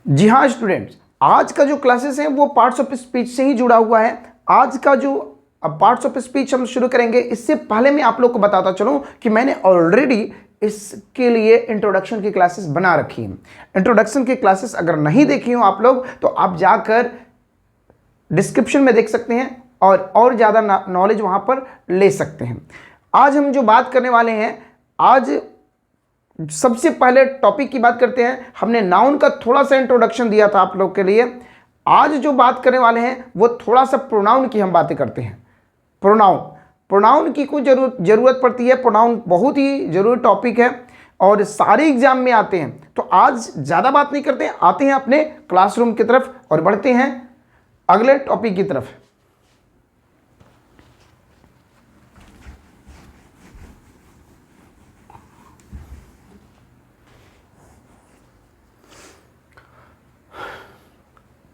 जी हाँ स्टूडेंट्स, आज का जो क्लासेस है वो पार्ट्स ऑफ स्पीच से ही जुड़ा हुआ है। आज का जो पार्ट्स ऑफ स्पीच हम शुरू करेंगे, इससे पहले मैं आप लोग को बताता चलूं कि मैंने ऑलरेडी इसके लिए इंट्रोडक्शन की क्लासेस बना रखी हैं। इंट्रोडक्शन की क्लासेस अगर नहीं देखी हो आप लोग तो आप जाकर डिस्क्रिप्शन में देख सकते हैं और ज़्यादा नॉलेज वहाँ पर ले सकते हैं। आज हम जो बात करने वाले हैं, आज सबसे पहले टॉपिक की बात करते हैं। हमने नाउन का थोड़ा सा इंट्रोडक्शन दिया था आप लोग के लिए। आज जो बात करने वाले हैं वो थोड़ा सा प्रोनाउन की हम बातें करते हैं। प्रोनाउन की कुछ ज़रूरत पड़ती है। प्रोनाउन बहुत ही ज़रूरी टॉपिक है और सारे एग्जाम में आते हैं। तो आज ज़्यादा बात नहीं करते हैं, आते हैं अपने क्लासरूम की तरफ और बढ़ते हैं अगले टॉपिक की तरफ।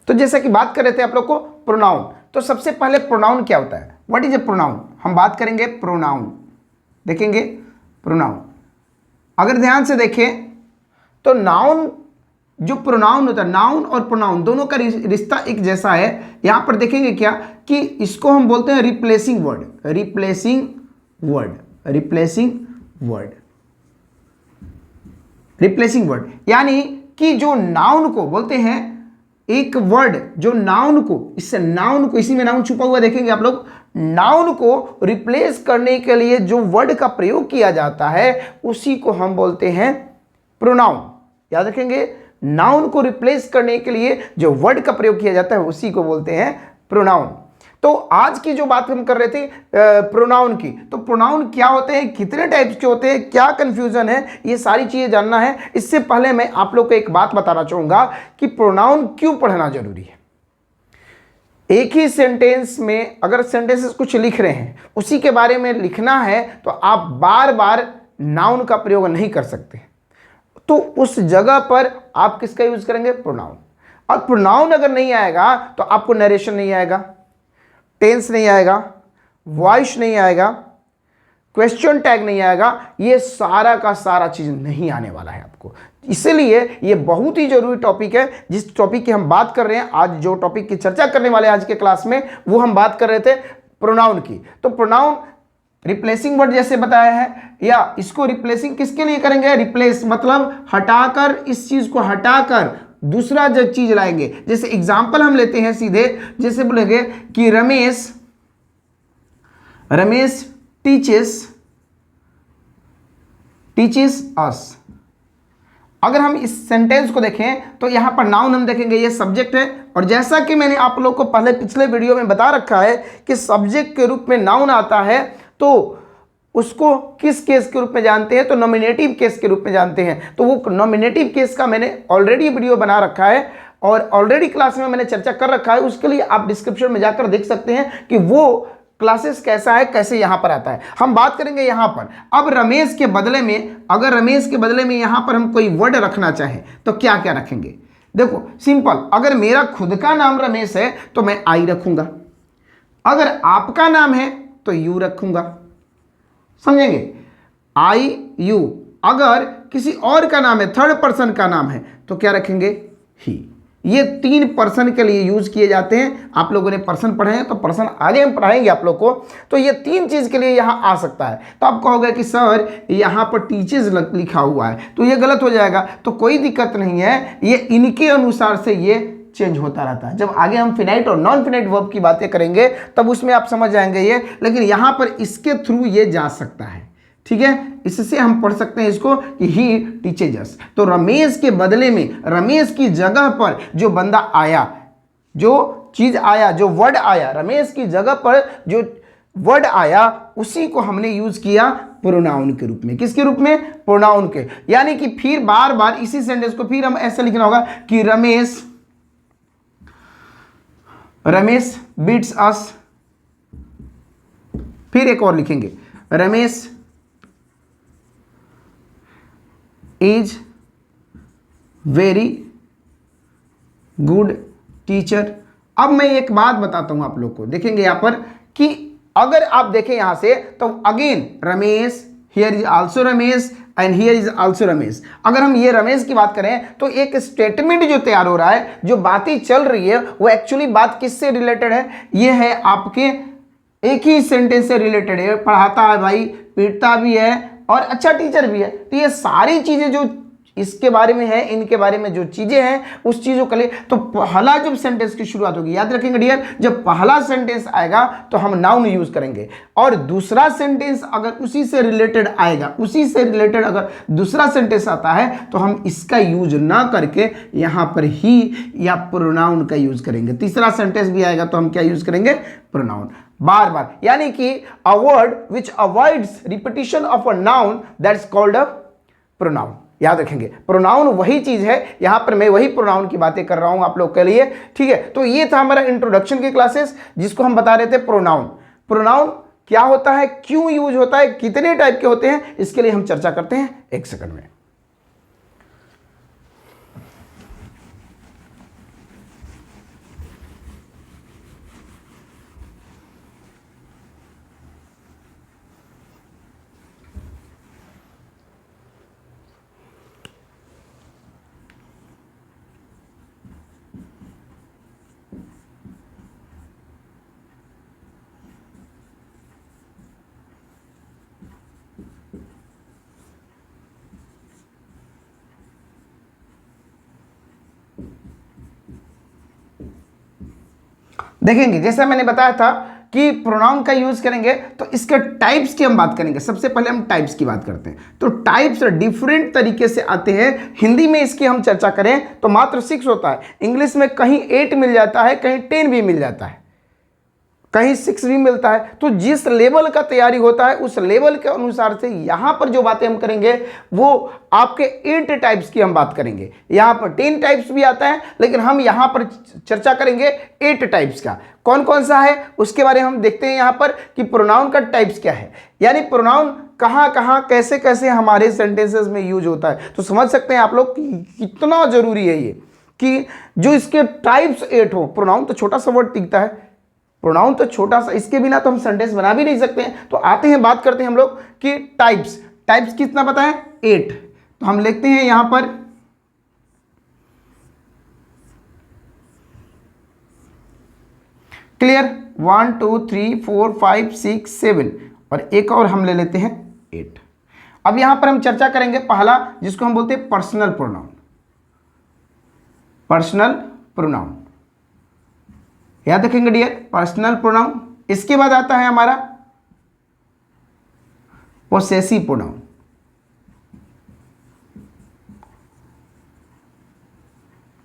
तो जैसा कि बात कर रहे थे आप लोग को प्रोनाउन, तो सबसे पहले प्रोनाउन क्या होता है, व्हाट इज ए प्रोनाउन। हम बात करेंगे प्रोनाउन, देखेंगे प्रोनाउन। अगर ध्यान से देखें तो नाउन, जो प्रोनाउन होता है, नाउन और प्रोनाउन दोनों का रिश्ता एक जैसा है। यहां पर देखेंगे क्या कि इसको हम बोलते हैं replacing word, replacing word, replacing word, replacing word. यानी कि जो नाउन को बोलते हैं, एक वर्ड जो नाउन को, इससे नाउन को, इसी में नाउन छुपा हुआ देखेंगे आप लोग, नाउन को रिप्लेस करने के लिए जो वर्ड का प्रयोग किया जाता है उसी को हम बोलते हैं प्रोनाउन। याद रखेंगे, नाउन को रिप्लेस करने के लिए जो वर्ड का प्रयोग किया जाता है उसी को बोलते हैं प्रोनाउन। तो आज की जो बात हम कर रहे थे प्रोनाउन की, तो प्रोनाउन क्या होते हैं, कितने टाइप्स के होते हैं, क्या कंफ्यूजन है, ये सारी चीजें जानना है। इससे पहले मैं आप लोग को एक बात बताना चाहूंगा कि प्रोनाउन क्यों पढ़ना जरूरी है। एक ही सेंटेंस में अगर सेंटेंसेस कुछ लिख रहे हैं, उसी के बारे में लिखना है, तो आप बार बार नाउन का प्रयोग नहीं कर सकते। तो उस जगह पर आप किसका यूज करेंगे, प्रोनाउन। और प्रोनाउन अगर नहीं आएगा तो आपको नरेशन नहीं आएगा, टेंस नहीं आएगा, वॉइस नहीं आएगा, क्वेश्चन टैग नहीं आएगा, ये सारा का सारा चीज नहीं आने वाला है आपको। इसलिए ये बहुत ही जरूरी टॉपिक है। जिस टॉपिक की हम बात कर रहे हैं, आज जो टॉपिक की चर्चा करने वाले आज के क्लास में, वो हम बात कर रहे थे प्रोनाउन की। तो प्रोनाउन रिप्लेसिंग वर्ड जैसे बताया है, या इसको रिप्लेसिंग किसके लिए करेंगे, रिप्लेस मतलब हटाकर, इस चीज को हटाकर दूसरा जो चीज लाएंगे। जैसे एग्जांपल हम लेते हैं सीधे, जैसे बोलेंगे कि रमेश टीचेस अस। अगर हम इस सेंटेंस को देखें तो यहां पर नाउन हम देखेंगे, ये सब्जेक्ट है। और जैसा कि मैंने आप लोग को पहले पिछले वीडियो में बता रखा है कि सब्जेक्ट के रूप में नाउन आता है तो उसको किस केस के रूप में जानते हैं, तो नॉमिनेटिव केस के रूप में जानते हैं। तो वो नॉमिनेटिव केस का मैंने ऑलरेडी वीडियो बना रखा है और ऑलरेडी क्लास में मैंने चर्चा कर रखा है। उसके लिए आप डिस्क्रिप्शन में जाकर देख सकते हैं कि वो क्लासेस कैसा है, कैसे यहां पर आता है। हम बात करेंगे यहां पर। अब रमेश के बदले में, अगर रमेश के बदले में यहां पर हम कोई वर्ड रखना चाहें तो क्या क्या रखेंगे। देखो सिंपल, अगर मेरा खुद का नाम रमेश है तो मैं आई रखूंगा, अगर आपका नाम है तो यू रखूंगा, समझेंगे, आई यू। अगर किसी और का नाम है, थर्ड पर्सन का नाम है, तो क्या रखेंगे, ही। ये 3 पर्सन के लिए यूज किए जाते हैं। आप लोगों ने पर्सन पढ़े हैं तो पर्सन आगे हम पढ़ाएंगे आप लोग को। तो ये 3 चीज के लिए यहां आ सकता है। तो आप कहोगे कि सर यहां पर टीचर्स लिखा हुआ है तो ये गलत हो जाएगा, तो कोई दिक्कत नहीं है, ये इनके अनुसार से ये चेंज होता रहता है। जब आगे हम फिनाइट और नॉन फिनाइट वर्ब की बातें करेंगे तब उसमें आप समझ जाएंगे ये, लेकिन यहां पर इसके थ्रू ये जा सकता है, ठीक है। इससे हम पढ़ सकते हैं इसको कि ही टीचेज अस। तो रमेश के बदले में, रमेश की जगह पर जो बंदा आया, जो चीज आया, जो वर्ड आया, रमेश की जगह पर जो वर्ड आया, उसी को हमने यूज किया प्रोनाउन के रूप में। किसके रूप में, प्रोनाउन के। यानी कि फिर बार बार इसी सेंटेंस को फिर हम ऐसा लिखना होगा कि रमेश बीट्स अस। फिर एक और लिखेंगे, Ramesh is very good teacher. अब मैं एक बात बताता हूं आप लोग को, देखेंगे यहां पर कि अगर आप देखें यहां से तो again Ramesh, here is also Ramesh and here is also Ramesh. अगर हम ये रमेश की बात करें तो एक स्टेटमेंट जो तैयार हो रहा है, जो बातें चल रही है, वो एक्चुअली बात किससे रिलेटेड है? ये है आपके एक ही सेंटेंस से रिलेटेड है। पढ़ाता है भाई, पीटता भी है और अच्छा टीचर भी है। तो ये सारी चीजें जो इसके बारे में है, इनके बारे में जो चीजें हैं, उस चीजों के लिए तो पहला जब सेंटेंस की शुरुआत होगी, याद रखेंगे डियर, जब पहला सेंटेंस आएगा तो हम नाउन यूज करेंगे, और दूसरा सेंटेंस अगर उसी से रिलेटेड आएगा, उसी से रिलेटेड अगर दूसरा सेंटेंस आता है तो हम इसका यूज ना करके यहां पर ही या प्रोनाउन का यूज करेंगे। तीसरा सेंटेंस भी आएगा तो हम क्या यूज करेंगे? प्रोनाउन। बार बार, यानी कि a word which avoids repetition of a noun that's called a pronoun. याद रखेंगे, प्रोनाउन वही चीज है, यहां पर मैं वही प्रोनाउन की बातें कर रहा हूं आप लोग के लिए, ठीक है। तो ये था हमारा इंट्रोडक्शन की क्लासेस, जिसको हम बता रहे थे प्रोनाउन। प्रोनाउन क्या होता है, क्यों यूज होता है, कितने टाइप के होते हैं, इसके लिए हम चर्चा करते हैं एक सेकंड में। देखेंगे, जैसा मैंने बताया था कि प्रोनाउन का यूज करेंगे तो इसके टाइप्स की हम बात करेंगे। सबसे पहले हम टाइप्स की बात करते हैं। तो टाइप्स डिफरेंट तरीके से आते हैं। हिंदी में इसकी हम चर्चा करें तो मात्र 6 होता है, इंग्लिश में कहीं 8 मिल जाता है, कहीं 10 भी मिल जाता है, कहीं 6 भी मिलता है। तो जिस लेवल का तैयारी होता है उस लेवल के अनुसार से यहां पर जो बातें हम करेंगे वो आपके 8 टाइप्स की हम बात करेंगे। यहां पर 10 टाइप्स भी आता है, लेकिन हम यहां पर चर्चा करेंगे 8 टाइप्स का। कौन कौन सा है उसके बारे में हम देखते हैं यहां पर कि प्रोनाउन का टाइप्स क्या है, यानी प्रोनाउन कहां कहां कैसे कैसे हमारे सेंटेंसेस में यूज होता है। तो समझ सकते हैं आप लोग कि कितना जरूरी है ये कि जो इसके टाइप्स 8 हो। प्रोनाउन तो छोटा सा वर्ड दिखता है, प्रोनाउन तो छोटा सा, इसके बिना तो हम सेंटेंस बना भी नहीं सकते हैं। तो आते हैं, बात करते हैं हम लोग कि टाइप्स। टाइप्स कितना पता है? 8। तो हम लिखते हैं यहां पर क्लियर, 1 2 3 4 5 6 7 और एक और हम ले लेते हैं 8। अब यहां पर हम चर्चा करेंगे पहला, जिसको हम बोलते हैं पर्सनल प्रोनाउन। पर्सनल प्रोनाउन याद रखेंगे डियर, पर्सनल प्रोनाउन। इसके बाद आता है हमारा पोसेसिव प्रोनाउन।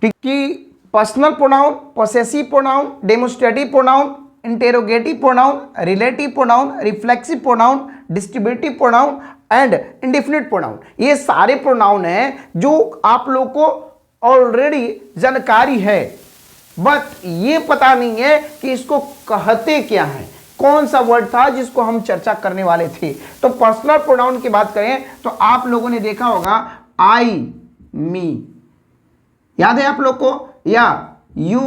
ठीक कि personal pronoun, possessive pronoun, demonstrative pronoun, interrogative pronoun, relative pronoun, reflexive pronoun, distributive pronoun and indefinite pronoun. ये सारे प्रोनाउन हैं जो आप लोग को ऑलरेडी जानकारी है, बट ये पता नहीं है कि इसको कहते क्या है, कौन सा वर्ड था जिसको हम चर्चा करने वाले थे। तो पर्सनल प्रोनाउन की बात करें तो आप लोगों ने देखा होगा आई, मी, याद है आप लोग को, या यू,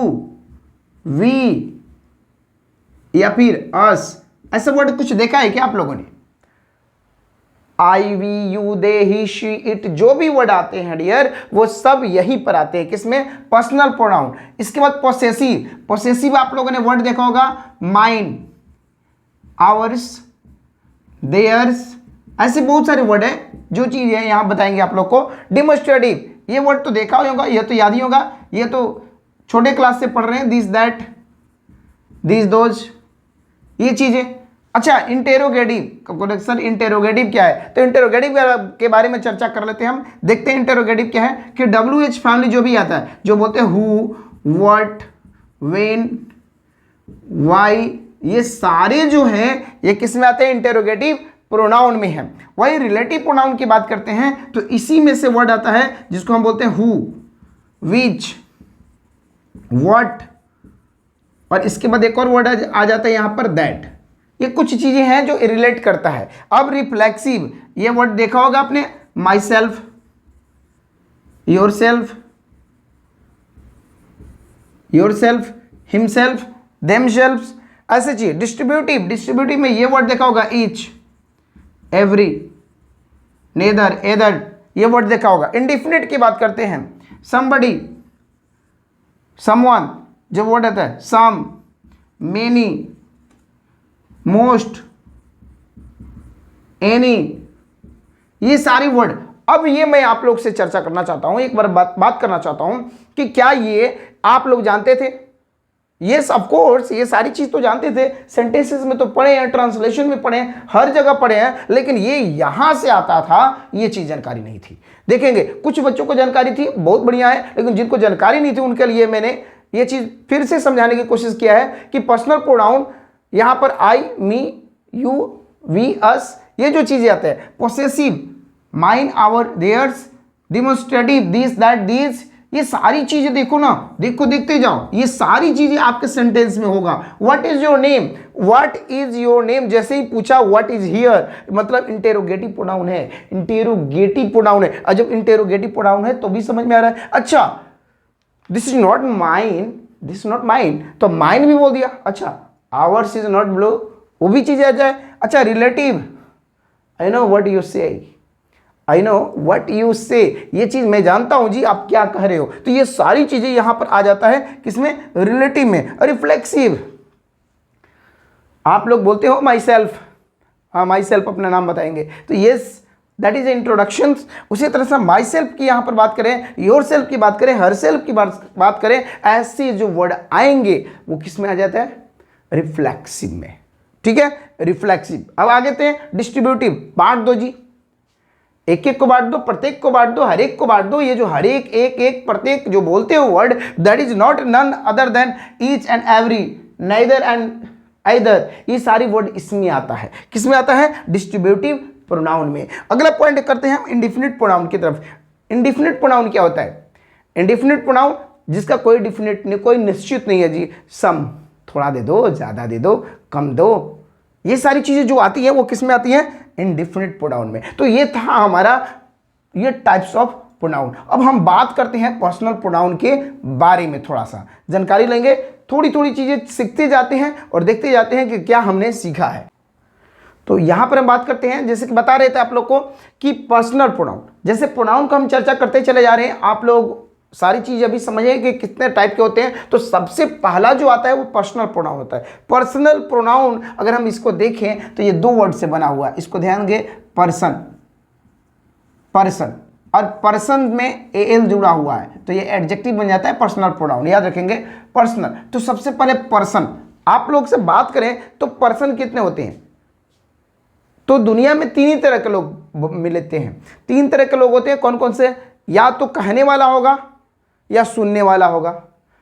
वी, या फिर अस, ऐसा वर्ड कुछ देखा है क्या आप लोगों ने? I, we, you, they, he, she, it, जो भी वर्ड आते हैं डियर वो सब यहीं पर आते हैं, किसमें? Personal pronoun. इसके बाद पोसेसिव। पोसेसिव आप लोगों ने वर्ड देखा होगा, माइन, आवर्स, देयर्स, ऐसे बहुत सारे वर्ड हैं जो चीज है यहां बताएंगे आप लोग को। डेमोस्ट्रेटिव, ये वर्ड तो देखा होगा, ये तो याद ही होगा, ये तो छोटे क्लास से पढ़ रहे हैं, दिस, दैट, दिस, दोज, ये चीजें। अच्छा, इंटेरोगेटिव, सर इंटेरोगेटिव क्या है? तो इंटेरोगेटिव के बारे में चर्चा कर लेते हैं हम। देखते हैं इंटेरोगेटिव क्या है कि WH फैमिली जो भी आता है, जो बोलते हैं हु, व्हाट, व्हेन, व्हाई, ये सारे जो हैं ये किस में आते हैं? इंटेरोगेटिव प्रोनाउन में है। वही रिलेटिव प्रोनाउन की बात करते हैं तो इसी में से वर्ड आता है जिसको हम बोलते हैं हु, विच, व्हाट, और इसके बाद एक और वर्ड आ जाता है यहां पर दैट। ये कुछ चीजें हैं जो रिलेट करता है। अब रिफ्लेक्सिव, ये वर्ड देखा होगा आपने, myself, yourself, yourself, himself, themselves, ऐसे चीज। डिस्ट्रीब्यूटिव, डिस्ट्रीब्यूटिव में ये वर्ड देखा होगा, ईच, एवरी, नेदर, एदर, ये वर्ड देखा होगा। इंडिफिनिट की बात करते हैं, समबडी, समवन, जो वर्ड आता है सम, मेनी, मोस्ट, एनी, ये सारी वर्ड। अब ये मैं आप लोग से चर्चा करना चाहता हूं, एक बार बात करना चाहता हूं कि क्या ये आप लोग जानते थे? यस ऑफ कोर्स, ये सारी चीज तो जानते थे, सेंटेंसेस में तो पढ़े हैं, ट्रांसलेशन में पढ़े हैं, हर जगह पढ़े हैं, लेकिन ये यहां से आता था, ये चीज जानकारी नहीं थी। देखेंगे कुछ बच्चों को जानकारी थी, बहुत बढ़िया है, लेकिन जिनको जानकारी नहीं थी उनके लिए मैंने ये चीज फिर से समझाने की कोशिश किया है कि पर्सनल प्रोनाउन यहां पर आई, मी, यू, वी, अस, ये जो चीजें आते हैं, possessive, mine, our, theirs, demonstrative, this, that, this, ये सारी चीजें देखो ना, देखते जाओ, ये सारी चीजें आपके सेंटेंस में होगा। What is your name, what is your name, जैसे ही पूछा व्हाट इज हियर, मतलब इंटेरोगेटिव प्रोनाउन है, इंटेरोगेटिव प्रोनाउन है। और जब इंटेरोगेटिव प्रोनाउन है तो भी समझ में आ रहा है, अच्छा this is not mine, this is not mine, तो माइन भी बोल दिया। अच्छा आवर्स इज नॉट ब्लू, वो भी चीजें आ जाए। अच्छा relative, I know what you से, आई नो वट यू से, ये चीज मैं जानता हूं जी आप क्या कह रहे हो, तो ये सारी चीजें यहां पर आ जाता है किसमें, रिलेटिव में। रिफ्लेक्सिव, आप लोग बोलते हो माई सेल्फ, हाँ माई सेल्फ अपना नाम बताएंगे, तो यस दैट इज इंट्रोडक्शन। उसी तरह से माई सेल्फ की यहां पर बात करें, योर सेल्फ की बात करें, हर सेल्फ की बात करें, ऐसे जो वर्ड आएंगे वो किस में आ जाता है, रिफ्लेक्सिव में। ठीक है, रिफ्लेक्सिव। अब आगे थे डिस्ट्रीब्यूटिव, बांट दो जी, एक एक को बांट दो, प्रत्येक को बांट दो, हर एक को बांट दो। ये जो हर एक, एक एक, प्रत्येक जो बोलते हो word, that is not none other than each and every, neither and either, ये सारी वर्ड इसमें आता है। किस में आता है, डिस्ट्रीब्यूटिव प्रोनाउन में। अगला पॉइंट करते हैं हम इंडिफिनिट प्रोनाउन की तरफ। इंडिफिनिट प्रोनाउन क्या होता है, इंडिफिनिट प्रोनाउन जिसका कोई डिफिनिट नहीं, कोई निश्चित नहीं है जी, सम, थोड़ा दे दो, ज्यादा दे दो, कम दो, ये सारी चीजें जो आती है वो किस में आती है, इंडिफिनिट प्रोनाउन में। तो ये था हमारा ये टाइप्स ऑफ प्रोनाउन। अब हम बात करते हैं पर्सनल प्रोनाउन के बारे में, थोड़ा सा जानकारी लेंगे, थोड़ी थोड़ी चीजें सीखते जाते हैं और देखते जाते हैं कि क्या हमने सीखा है। तो यहां पर हम बात करते हैं, जैसे कि बता रहे थे आप लोग को कि पर्सनल प्रोनाउन, जैसे प्रोनाउन को हम चर्चा करते चले जा रहे हैं, आप लोग सारी चीज अभी समझे कि कितने टाइप के होते हैं। तो सबसे पहला जो आता है वो पर्सनल प्रोनाउन होता है। पर्सनल प्रोनाउन अगर हम इसको देखें तो ये दो वर्ड से बना हुआ है, इसको ध्यान देंगे, पर्सन, पर्सन, और पर्सन में एल जुड़ा हुआ है तो ये एडजेक्टिव बन जाता है पर्सनल प्रोनाउन, याद रखेंगे पर्सनल। तो सबसे पहले पर्सन, आप लोग से बात करें तो पर्सन कितने होते हैं, तो दुनिया में तीन ही तरह के लोग मिलते हैं। तीन तरह के लोग होते हैं, कौन कौन से, या तो कहने वाला होगा, या सुनने वाला होगा,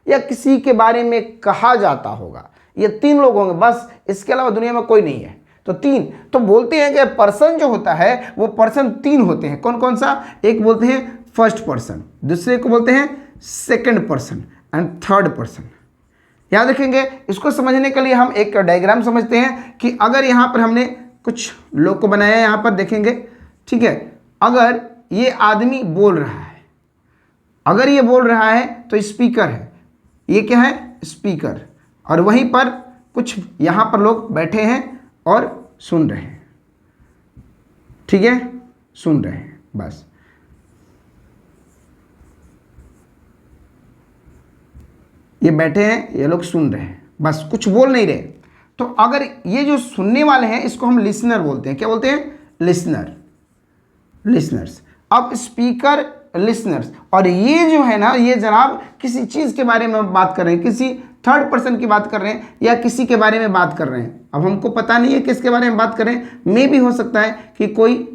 या किसी के बारे में कहा जाता होगा, ये तीन लोग होंगे बस, इसके अलावा दुनिया में कोई नहीं है। तो तीन, तो बोलते हैं कि पर्सन जो होता है वो पर्सन तीन होते हैं, कौन कौन सा, एक बोलते हैं फर्स्ट पर्सन, दूसरे को बोलते हैं second person and third person. याद रखेंगे, इसको समझने के लिए हम एक डायग्राम समझते हैं कि अगर यहाँ पर हमने कुछ लोग को बनाया है, यहाँ पर देखेंगे, ठीक है, अगर ये आदमी बोल रहा है, अगर ये बोल रहा है तो स्पीकर है, ये क्या है, स्पीकर, और वहीं पर कुछ यहाँ पर लोग बैठे हैं और सुन रहे हैं, ठीक है, सुन रहे हैं बस। ये बैठे हैं, ये लोग सुन रहे हैं बस, कुछ बोल नहीं रहे। तो अगर ये जो सुनने वाले हैं इसको हम लिसनर बोलते हैं, क्या बोलते हैं, लिसनर, लिसनर्स। अब स्पीकर, लिसनर्स, और ये जो है ना, ये जनाब किसी चीज़ के बारे में बात कर रहे हैं, किसी थर्ड पर्सन की बात कर रहे हैं, या किसी के बारे में बात कर रहे हैं। अब हमको पता नहीं है किसके बारे में बात कर रहे हैं, मे भी हो सकता है कि कोई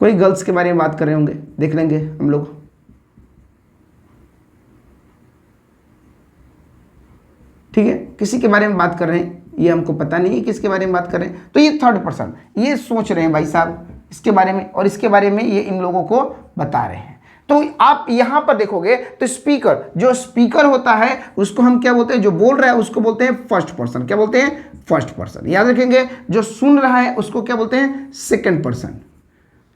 गर्ल्स के बारे में बात कर रहे होंगे, देख लेंगे हम लोग, ठीक है, किसी के बारे में बात कर रहे हैं, ये हमको पता नहीं है किसके बारे में बात कर रहे हैं। तो ये थर्ड पर्सन, ये सोच रहे हैं भाई साहब इसके बारे में, और इसके बारे में ये इन लोगों को बता रहे हैं। तो आप यहां पर देखोगे तो स्पीकर, जो स्पीकर होता है उसको हम क्या बोलते हैं, जो बोल रहा है उसको बोलते हैं फर्स्ट पर्सन, क्या बोलते हैं, फर्स्ट पर्सन। याद रखेंगे, जो सुन रहा है उसको क्या बोलते हैं, सेकंड पर्सन,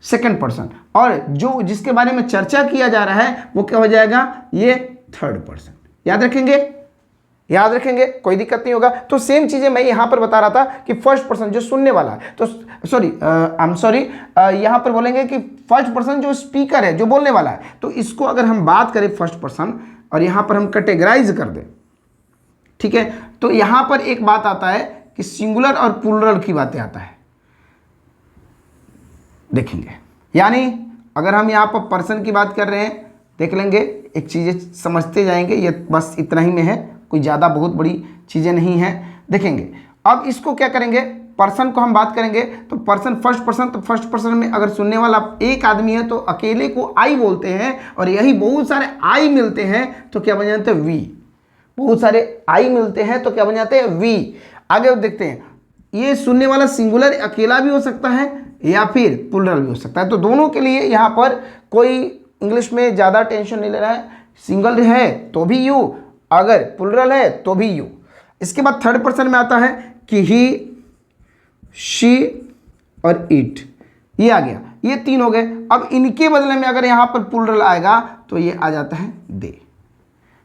सेकंड पर्सन, और जो जिसके बारे में चर्चा किया जा रहा है वो क्या हो जाएगा, ये थर्ड पर्सन। याद रखेंगे, याद रखेंगे, कोई दिक्कत नहीं होगा। तो सेम चीजें मैं यहां पर बता रहा था कि फर्स्ट पर्सन जो सुनने वाला है, तो सॉरी आई एम सॉरी, यहां पर बोलेंगे कि फर्स्ट पर्सन जो स्पीकर है, जो बोलने वाला है, तो इसको अगर हम बात करें फर्स्ट पर्सन और यहां पर हम कैटेगराइज कर दें, ठीक है, तो यहां पर एक बात आता है कि सिंगुलर और प्लूरल की बातें आता है, देखेंगे। यानी अगर हम यहां पर पर्सन की बात कर रहे हैं, देख लेंगे, एक चीज़ें समझते जाएंगे, ये बस इतना ही में है, कोई ज़्यादा बहुत बड़ी चीज़ें नहीं हैं, देखेंगे। अब इसको क्या करेंगे, पर्सन को हम बात करेंगे, तो पर्सन फर्स्ट पर्सन, तो फर्स्ट पर्सन में अगर सुनने वाला एक आदमी है तो अकेले को आई बोलते हैं, और यही बहुत सारे आई मिलते हैं तो क्या बन जाते हैं, वी। बहुत सारे आई मिलते हैं तो क्या बन जाते हैं, वी। आगे देखते हैं, ये सुनने वाला सिंगुलर अकेला भी हो सकता है या फिर प्लूरल भी हो सकता है, तो दोनों के लिए यहाँ पर कोई इंग्लिश में ज़्यादा टेंशन नहीं ले रहा है। सिंगल है तो भी यू, अगर प्लूरल है तो भी यू। इसके बाद थर्ड पर्सन में आता है कि ही, शी और इट, ये आ गया, ये तीन हो गए। अब इनके बदले में अगर यहाँ पर प्लूरल आएगा तो ये आ जाता है दे,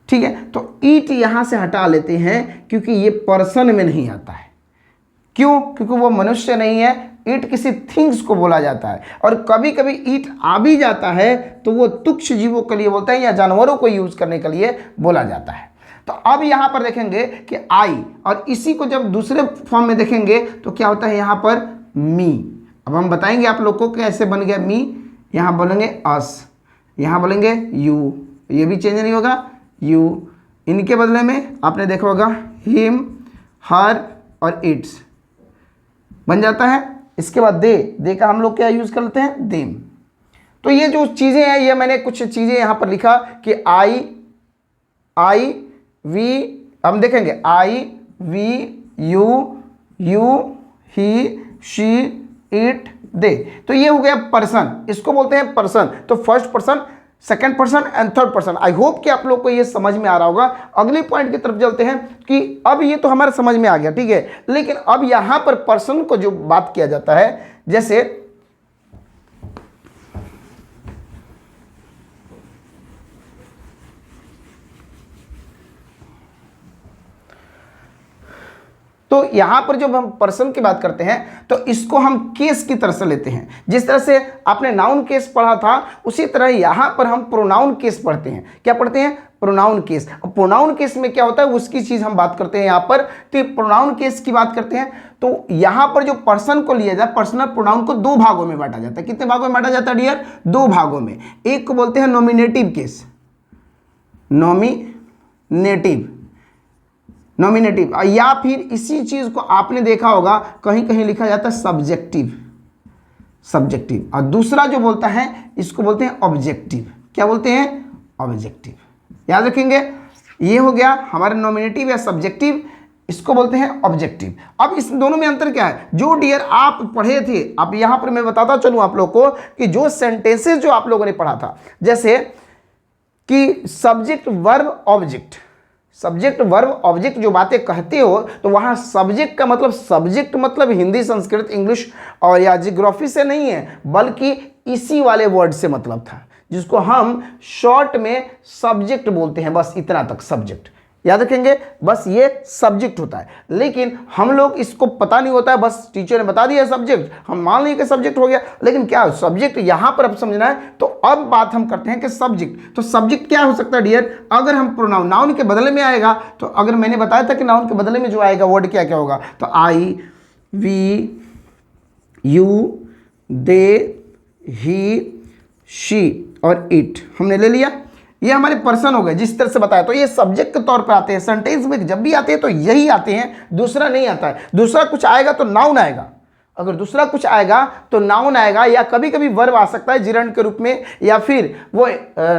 ठीक है। तो ईट यहां से हटा लेते हैं क्योंकि ये पर्सन में नहीं आता है। क्यों? क्योंकि वो मनुष्य नहीं है, ईट किसी थिंग्स को बोला जाता है, और कभी कभी ईट आ भी जाता है तो वो तुच्छ जीवों के लिए बोलते हैं या जानवरों को यूज करने के लिए बोला जाता है। तो अब यहां पर देखेंगे कि आई, और इसी को जब दूसरे फॉर्म में देखेंगे तो क्या होता है यहां पर मी। अब हम बताएंगे आप लोग को कैसे बन गया मी। यहां बोलेंगे अस, यहां बोलेंगे यू, ये भी चेंज नहीं होगा, यू। इनके बदले में आपने देखा होगा हिम, हर और इट्स बन जाता है। इसके बाद दे का हम लोग क्या यूज करते हैं, देम। तो ये जो चीजें हैं, ये मैंने कुछ चीजें यहां पर लिखा कि आई वी, हम देखेंगे I we you, he, she, it, they. तो ये हो गया पर्सन, इसको बोलते हैं पर्सन। तो first person, second person and third person. I hope कि आप लोग को ये समझ में आ रहा होगा। अगले पॉइंट की तरफ चलते हैं कि अब ये तो हमारे समझ में आ गया, ठीक है, लेकिन अब यहां पर पर्सन को जो बात किया जाता है, जैसे तो यहां पर जब हम पर्सन की बात करते हैं तो इसको हम केस की तरह से लेते हैं। जिस तरह से आपने नाउन केस पढ़ा था उसी तरह यहां पर हम प्रोनाउन केस पढ़ते हैं। क्या पढ़ते हैं? Pronoun case. प्रोनाउन केस में क्या होता है उसकी चीज हम बात करते हैं यहां पर। तो प्रोनाउन केस की बात करते हैं तो यहां पर जो पर्सन को लिया जाए, पर्सनल प्रोनाउन को दो भागों में बांटा जाता है। कितने भागों में बांटा जाता है डियर? दो भागों में। एक को बोलते हैं नॉमिनेटिव केस, नॉमिनेटिव, या फिर इसी चीज को आपने देखा होगा कहीं कहीं लिखा जाता है सब्जेक्टिव। और दूसरा जो बोलता है इसको बोलते हैं ऑब्जेक्टिव। क्या बोलते हैं? ऑब्जेक्टिव। याद रखेंगे, ये हो गया हमारा नॉमिनेटिव या सब्जेक्टिव, इसको बोलते हैं ऑब्जेक्टिव। अब इस दोनों में अंतर क्या है? जो डियर आप पढ़े थे, अब यहां पर मैं बताता चलूं आप लोग को कि जो सेंटेंसेस जो आप लोगों ने पढ़ा था, जैसे कि subject verb object, subject verb object जो बातें कहते हो तो वहां सब्जेक्ट का मतलब, सब्जेक्ट मतलब हिंदी, संस्कृत, इंग्लिश और या जियोग्राफी से नहीं है, बल्कि इसी वाले वर्ड से मतलब था, जिसको हम शॉर्ट में सब्जेक्ट बोलते हैं। बस इतना तक सब्जेक्ट याद रखेंगे, बस ये सब्जेक्ट होता है। लेकिन हम लोग इसको पता नहीं होता है, बस टीचर ने बता दिया सब्जेक्ट, हम मान लिए कि सब्जेक्ट हो गया, लेकिन क्या सब्जेक्ट यहां पर अब समझना है। तो अब बात हम करते हैं कि सब्जेक्ट, तो सब्जेक्ट क्या हो सकता है डियर? अगर हम प्रोनाउन, नाउन के बदले में आएगा, तो अगर मैंने बताया था कि नाउन के बदले में जो आएगा वर्ड क्या क्या होगा, तो I, we, you, they, he, she और इट हमने ले लिया। ये हमारे पर्सन हो गए जिस तरह से बताया। तो ये सब्जेक्ट के तौर पे आते हैं, सेंटेंस में जब भी आते हैं तो यही आते हैं, दूसरा नहीं आता है। दूसरा कुछ आएगा तो नाउन आएगा, अगर दूसरा कुछ आएगा तो नाउन आएगा, या कभी कभी वर्ब आ सकता है जिरंड के रूप में, या फिर वो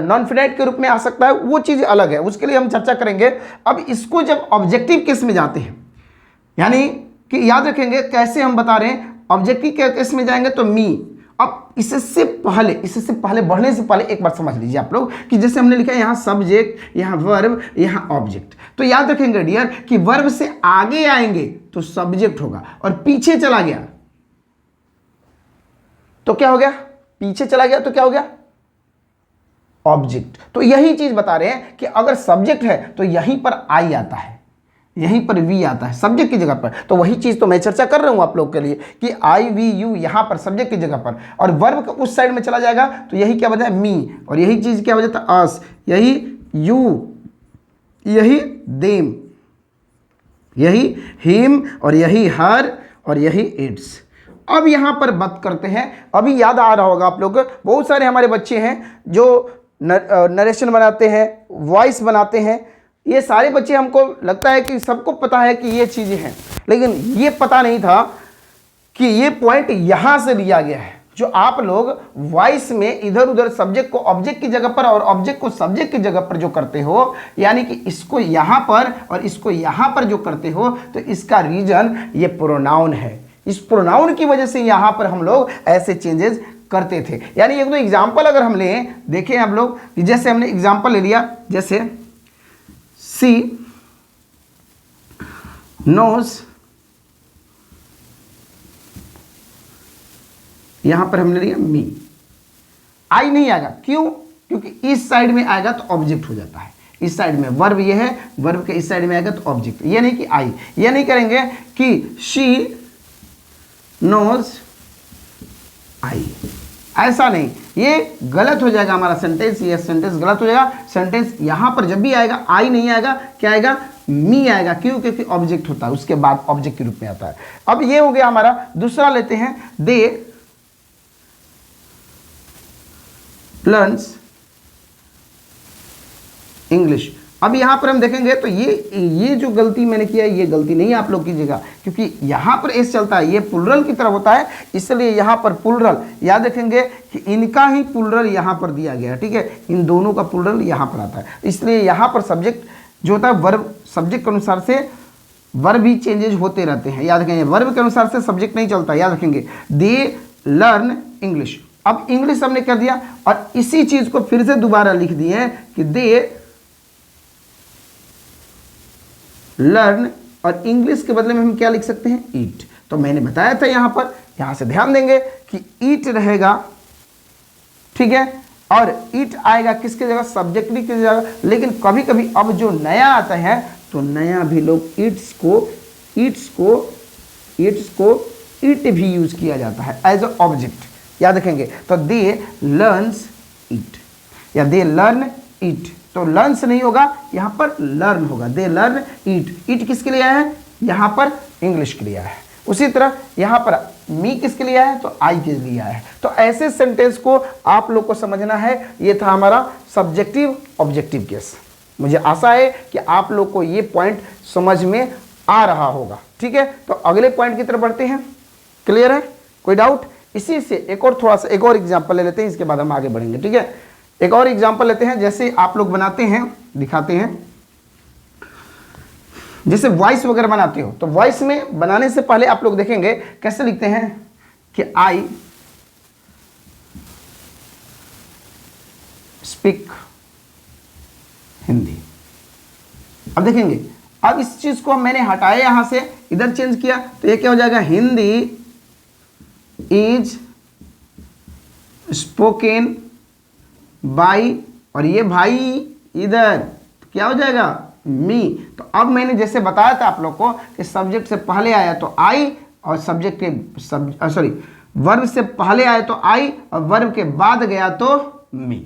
नॉन फिनाइट के रूप में आ सकता है, वो चीज़ अलग है, उसके लिए हम चर्चा करेंगे। अब इसको जब ऑब्जेक्टिव केस में जाते हैं, यानी कि याद रखेंगे कैसे हम बता रहे हैं, ऑब्जेक्टिव केस में जाएंगे तो मी। अब इससे पहले बढ़ने से पहले एक बार समझ लीजिए आप लोग कि जैसे हमने लिखा है यहाँ सब्जेक्ट, यहाँ वर्ब, यहाँ ऑब्जेक्ट। तो याद रखेंगे डियर कि वर्ब से आगे आएंगे तो सब्जेक्ट होगा, और पीछे चला गया तो क्या हो गया? पीछे चला गया तो क्या हो गया? ऑब्जेक्ट। तो यही चीज बता रहे हैं कि अगर सब्जेक्ट है तो यहीं पर आई आता है, यहीं पर वी आता है सब्जेक्ट की जगह पर। तो वही चीज़ तो मैं चर्चा कर रहा हूँ आप लोग के लिए कि आई वी यू यहाँ पर सब्जेक्ट की जगह पर, और वर्ब उस साइड में चला जाएगा तो यही क्या बचा है मी, और यही चीज़ क्या बचा था अस, यही यू, यही देम, यही हिम, और यही हर, और यही इट्स। अब यहाँ पर बात करते हैं, अभी याद आ रहा होगा आप लोग को, बहुत सारे हमारे बच्चे हैं जो नरेशन बनाते हैं, वॉइस बनाते हैं। ये सारे बच्चे हमको लगता है कि सबको पता है कि ये चीज़ें हैं, लेकिन ये पता नहीं था कि ये पॉइंट यहाँ से लिया गया है। जो आप लोग वॉइस में इधर उधर सब्जेक्ट को ऑब्जेक्ट की जगह पर और ऑब्जेक्ट को सब्जेक्ट की जगह पर जो करते हो, यानी कि इसको यहाँ पर और इसको यहाँ पर जो करते हो, तो इसका रीजन ये प्रोनाउन है। इस प्रोनाउन की वजह से यहाँ पर हम लोग ऐसे चेंजेस करते थे। यानी एक दो एग्जाम्पल अगर हम लें, देखें हम लोग, जैसे हमने एग्जाम्पल ले लिया, जैसे सी नोज, यहां पर हमने लिया मी, आई नहीं आएगा, क्यों? क्योंकि इस साइड में आएगा तो ऑब्जेक्ट हो जाता है, इस साइड में वर्ब ये है, वर्ब के इस साइड में आएगा तो ऑब्जेक्ट। ये नहीं कि आई, ये नहीं करेंगे कि शी नोज आई, ऐसा नहीं, ये गलत हो जाएगा हमारा सेंटेंस, ये सेंटेंस गलत हो जाएगा। सेंटेंस यहां पर जब भी आएगा आई नहीं आएगा, क्या आएगा? मी आएगा। क्यों? क्योंकि ऑब्जेक्ट होता है, उसके बाद ऑब्जेक्ट के रूप में आता है। अब ये हो गया हमारा। दूसरा लेते हैं, दे लर्न्स इंग्लिश। अब यहां पर हम देखेंगे तो ये जो गलती मैंने किया है, ये गलती नहीं आप लोग कीजिएगा, क्योंकि यहां पर एस चलता है, ये प्लुरल की तरफ होता है, इसलिए यहां पर प्लुरल याद रखेंगे कि इनका ही प्लुरल यहां पर दिया गया है, ठीक है, इन दोनों का प्लुरल यहां पर आता है, इसलिए यहां पर सब्जेक्ट जो होता है वर्ब, सब्जेक्ट के अनुसार से वर्ब ही चेंजेज होते रहते हैं, याद रखेंगे, वर्ब के अनुसार से सब्जेक्ट नहीं चलता, याद रखेंगे। They learn English. अब इंग्लिश हमने कर दिया और इसी चीज को फिर से दोबारा लिख दिए कि दे लर्न, और इंग्लिश के बदले में हम क्या लिख सकते हैं? ईट। तो मैंने बताया था यहां पर, यहां से ध्यान देंगे कि ईट रहेगा, ठीक है, और ईट आएगा किसकी जगह? सब्जेक्ट की जगह। लेकिन कभी कभी अब जो नया आता है तो नया भी लोग ईट भी यूज किया जाता है एज अ ऑब्जेक्ट, याद रखेंगे। तो दे लर्न्स ईट या दे लर्न ईट, तो लर्न्स नहीं होगा, यहां पर लर्न होगा। दे लर्न ईट। ईट किसके लिए आया है? यहां पर इंग्लिश के लिए आया है। उसी तरह यहां पर मी किसके लिए आया है? तो आई के लिए आया है। तो ऐसे सेंटेंस को आप लोग को समझना है। ये था हमारा सब्जेक्टिव ऑब्जेक्टिव केस। मुझे आशा है कि आप लोग को ये पॉइंट समझ में आ रहा होगा, ठीक है। तो अगले पॉइंट की तरफ बढ़ते हैं। क्लियर है? कोई डाउट? इसी से एक और एग्जाम्पल ले लेते हैं, इसके बाद हम आगे बढ़ेंगे, ठीक है। एक और एग्जाम्पल लेते हैं, जैसे आप लोग बनाते हैं, दिखाते हैं, जैसे वॉइस वगैरह बनाते हो, तो वॉइस में बनाने से पहले आप लोग देखेंगे कैसे लिखते हैं कि आई स्पीक हिंदी। अब देखेंगे, अब इस चीज को मैंने हटाया, यहां से इधर चेंज किया, तो ये क्या हो जाएगा? हिंदी इज स्पोकन बाई, और ये भाई इधर क्या हो जाएगा? मी। तो अब मैंने जैसे बताया था आप लोग को कि सब्जेक्ट से पहले आया तो आई, और सब्जेक्ट के वर्ब से पहले आया तो आई, और वर्ब के बाद गया तो मी।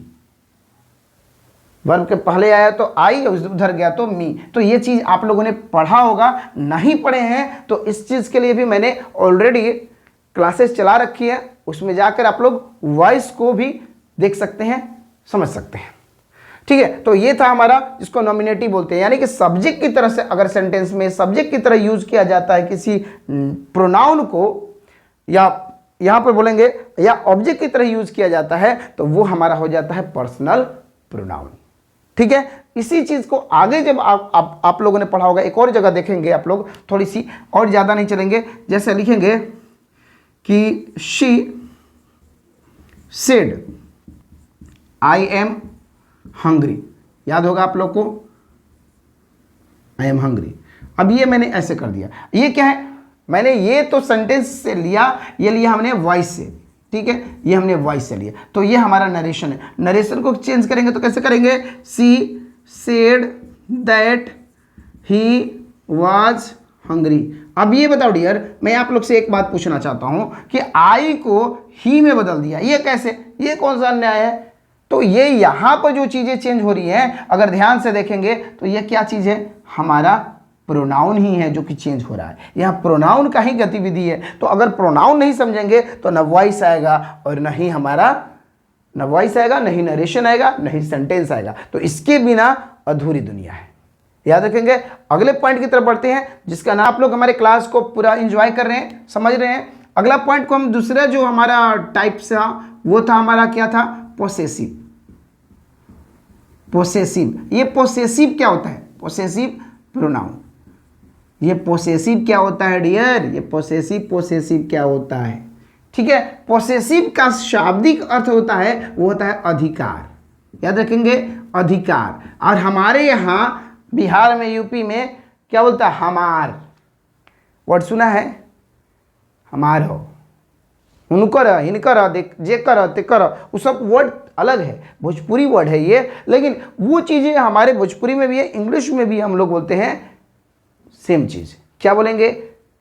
वर्ब के पहले आया तो आई और उधर गया तो मी। तो ये चीज आप लोगों ने पढ़ा होगा, नहीं पढ़े हैं तो इस चीज के लिए भी मैंने ऑलरेडी क्लासेस चला रखी है, उसमें जाकर आप लोग वॉइस को भी देख सकते हैं, समझ सकते हैं, ठीक है। तो ये था हमारा, जिसको नॉमिनेटिव बोलते हैं, यानी कि सब्जेक्ट की तरह से अगर सेंटेंस में सब्जेक्ट की तरह यूज किया जाता है किसी प्रोनाउन को, या यहां पर बोलेंगे या ऑब्जेक्ट की तरह यूज किया जाता है, तो वो हमारा हो जाता है पर्सनल प्रोनाउन, ठीक है। इसी चीज को आगे जब आप लोगों ने पढ़ा होगा, एक और जगह देखेंगे आप लोग, थोड़ी सी और ज्यादा नहीं चलेंगे, जैसे लिखेंगे कि she said I am hungry. याद होगा आप लोग को, आई एम हंग्री। अब ये मैंने ऐसे कर दिया, ये क्या है? मैंने ये तो सेंटेंस से लिया, ये लिया हमने वॉइस से, ठीक है, ये हमने वॉइस से लिया, तो ये हमारा नरेशन है। नरेशन को चेंज करेंगे तो कैसे करेंगे? She said that he was hungry. अब ये बताओ डियर, मैं आप लोग से एक बात पूछना चाहता हूं कि आई को ही में बदल दिया, ये कैसे, ये कौन सा अन्याय है? तो ये यहां पर जो चीजें चेंज हो रही हैं, अगर ध्यान से देखेंगे तो ये क्या चीज है, हमारा प्रोनाउन ही है जो कि चेंज हो रहा है। यह प्रोनाउन का ही गतिविधि है। तो अगर प्रोनाउन नहीं समझेंगे तो न वॉइस आएगा और न ही हमारा, न वॉइस आएगा, नहीं नरेशन आएगा, नहीं सेंटेंस आएगा। तो इसके बिना अधूरी दुनिया है। याद रखेंगे। अगले पॉइंट की तरफ बढ़ते हैं, जिसका नाम, आप लोग हमारे क्लास को पूरा एंजॉय कर रहे हैं, समझ रहे हैं। अगला पॉइंट को हम दूसरा जो हमारा टाइप था वो था हमारा क्या था, पोसेसिव। पोसेसिव, ये पोसेसिव क्या होता है, पोसेसिव प्रोनाउन। ये पोसेसिव क्या होता है डियर, ये पोसेसिव क्या होता है, ठीक है। पोसेसिव का शाब्दिक अर्थ होता है, वो होता है अधिकार। याद रखेंगे, अधिकार। और हमारे यहाँ बिहार में, यूपी में क्या बोलता है, हमार। वर्ड सुना है, हमार हो, उनकर, इनकर, देख, जे कर, ते कर, वो सब वर्ड अलग है, भोजपुरी वर्ड है ये। लेकिन वो चीज़ें हमारे भोजपुरी में भी है, इंग्लिश में भी हम लोग बोलते हैं सेम चीज़। क्या बोलेंगे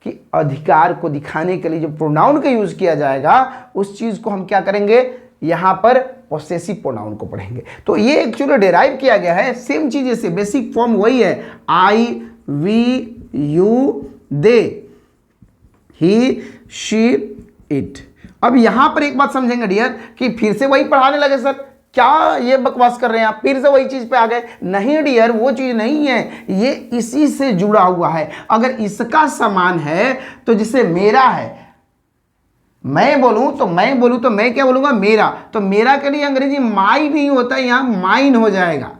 कि अधिकार को दिखाने के लिए जो प्रोनाउन का यूज़ किया जाएगा, उस चीज़ को हम क्या करेंगे, यहाँ पर पोसेसिव प्रोनाउन को पढ़ेंगे। तो ये एक्चुअली डेराइव किया गया है सेम चीज़ से, बेसिक फॉर्म वही है, I, we, you, they, he, she, it. अब यहां पर एक बात समझेंगे डियर कि फिर से वही पढ़ाने लगे सर, क्या ये बकवास कर रहे हैं आप, फिर से वही चीज पे आ गए। नहीं डियर, वो चीज नहीं है, ये इसी से जुड़ा हुआ है। अगर इसका समान है तो जिसे मेरा है, मैं बोलूं तो मैं क्या बोलूंगा, मेरा। तो मेरा के लिए अंग्रेजी माई नहीं होता है, यहां माइन हो जाएगा।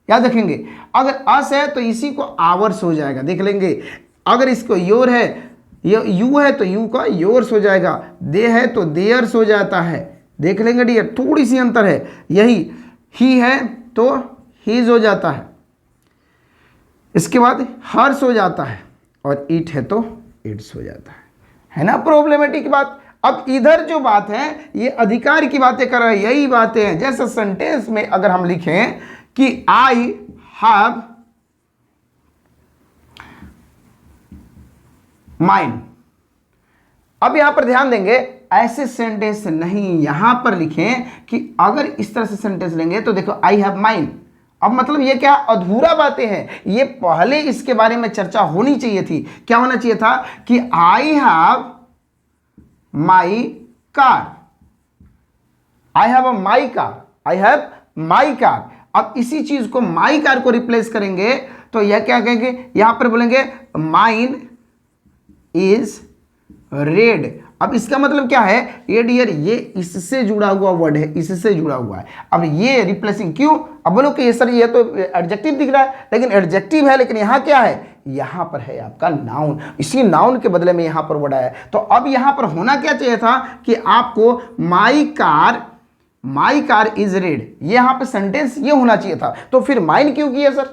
याद रखेंगे। अगर अस है तो इसी को आवर्स हो जाएगा, देख लेंगे। अगर इसको योर है, यू है तो यू का योर्स हो जाएगा, दे है तो देयर्स हो जाता है, देख लेंगे डियर, थोड़ी सी अंतर है। यही ही है तो हीज हो जाता है, इसके बाद हर्स हो जाता है, और इट है तो इट्स हो जाता है ना प्रॉब्लमेटिक बात। अब इधर जो बात है ये अधिकार की बातें कर रहे हैं, यही बातें हैं। जैसे सेंटेंस में अगर हम लिखें कि आई हैव माइंड, अब यहां पर ध्यान देंगे, ऐसे सेंटेंस नहीं यहां पर लिखें कि अगर इस तरह से सेंटेंस लेंगे तो देखो आई हैव माइंड। अब मतलब ये क्या, अधूरा बातें हैं, ये पहले इसके बारे में चर्चा होनी चाहिए थी। क्या होना चाहिए था कि I have my car, I have a my car, I have my car. अब इसी चीज को माई कार को रिप्लेस करेंगे तो यह क्या कहेंगे, यहां पर बोलेंगे माइन इज रेड। अब इसका मतलब क्या है, ये डियर, ये इससे जुड़ा हुआ वर्ड है, इससे जुड़ा हुआ है। अब ये रिप्लेसिंग क्यों, अब बोलो कि ये सर ये तो एडजेक्टिव दिख रहा है, लेकिन एडजेक्टिव है, लेकिन यहाँ क्या है, यहाँ पर है आपका नाउन। इसी नाउन के बदले में यहाँ पर वर्ड आया। तो अब यहाँ पर होना क्या चाहिए था कि आपको माई कार इज रेड, ये यहाँ पर सेंटेंस ये होना चाहिए था। तो फिर माइन क्यों किया सर,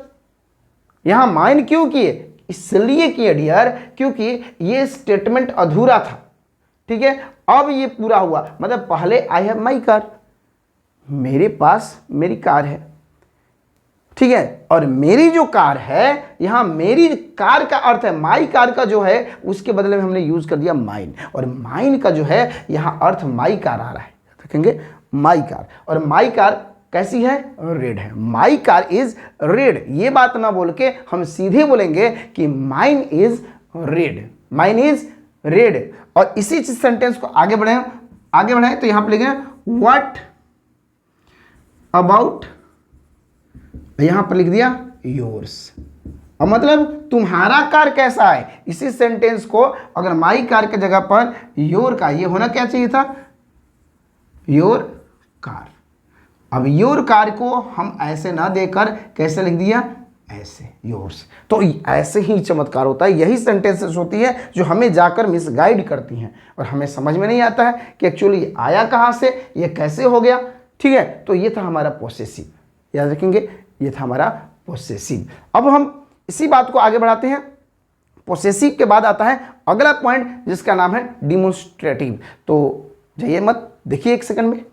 यहाँ माइन क्यों किए, इसलिए किए डियर क्योंकि ये स्टेटमेंट अधूरा था, ठीक है। अब ये पूरा हुआ, मतलब पहले आई हैव माई कार, मेरे पास मेरी कार है, ठीक है, और मेरी जो कार है, यहां मेरी कार का अर्थ है, माई कार का जो है उसके बदले में हमने यूज कर दिया माइन, और माइन का जो है यहां अर्थ माई कार आ रहा है, देखेंगे माई कार। और माई कार कैसी है, रेड है, माई कार इज रेड। ये बात ना बोल के हम सीधे बोलेंगे कि mine is red, mine is red. और इसी सेंटेंस को आगे बढ़ाएं तो यहां पर लिखेंगे व्हाट अबाउट, यहां पर लिख दिया योर्स। अब मतलब तुम्हारा कार कैसा है, इसी सेंटेंस को अगर माई कार के जगह पर योर का, ये होना क्या चाहिए था, योर कार। अब योर कार को हम ऐसे ना देकर कैसे लिख दिया, ऐसे, योर्स। तो ऐसे ही चमत्कार होता है, यही सेंटेंसेस होती है जो हमें जाकर मिसगाइड करती हैं और हमें समझ में नहीं आता है कि एक्चुअली आया कहाँ से, ये कैसे हो गया, ठीक है। तो ये था हमारा पोसेसिव, याद रखेंगे, ये था हमारा पोसेसिव। अब हम इसी बात को आगे बढ़ाते हैं। पोसेसिव के बाद आता है अगला पॉइंट जिसका नाम है डिमोन्स्ट्रेटिव। तो जाइए मत, देखिए एक सेकंड में।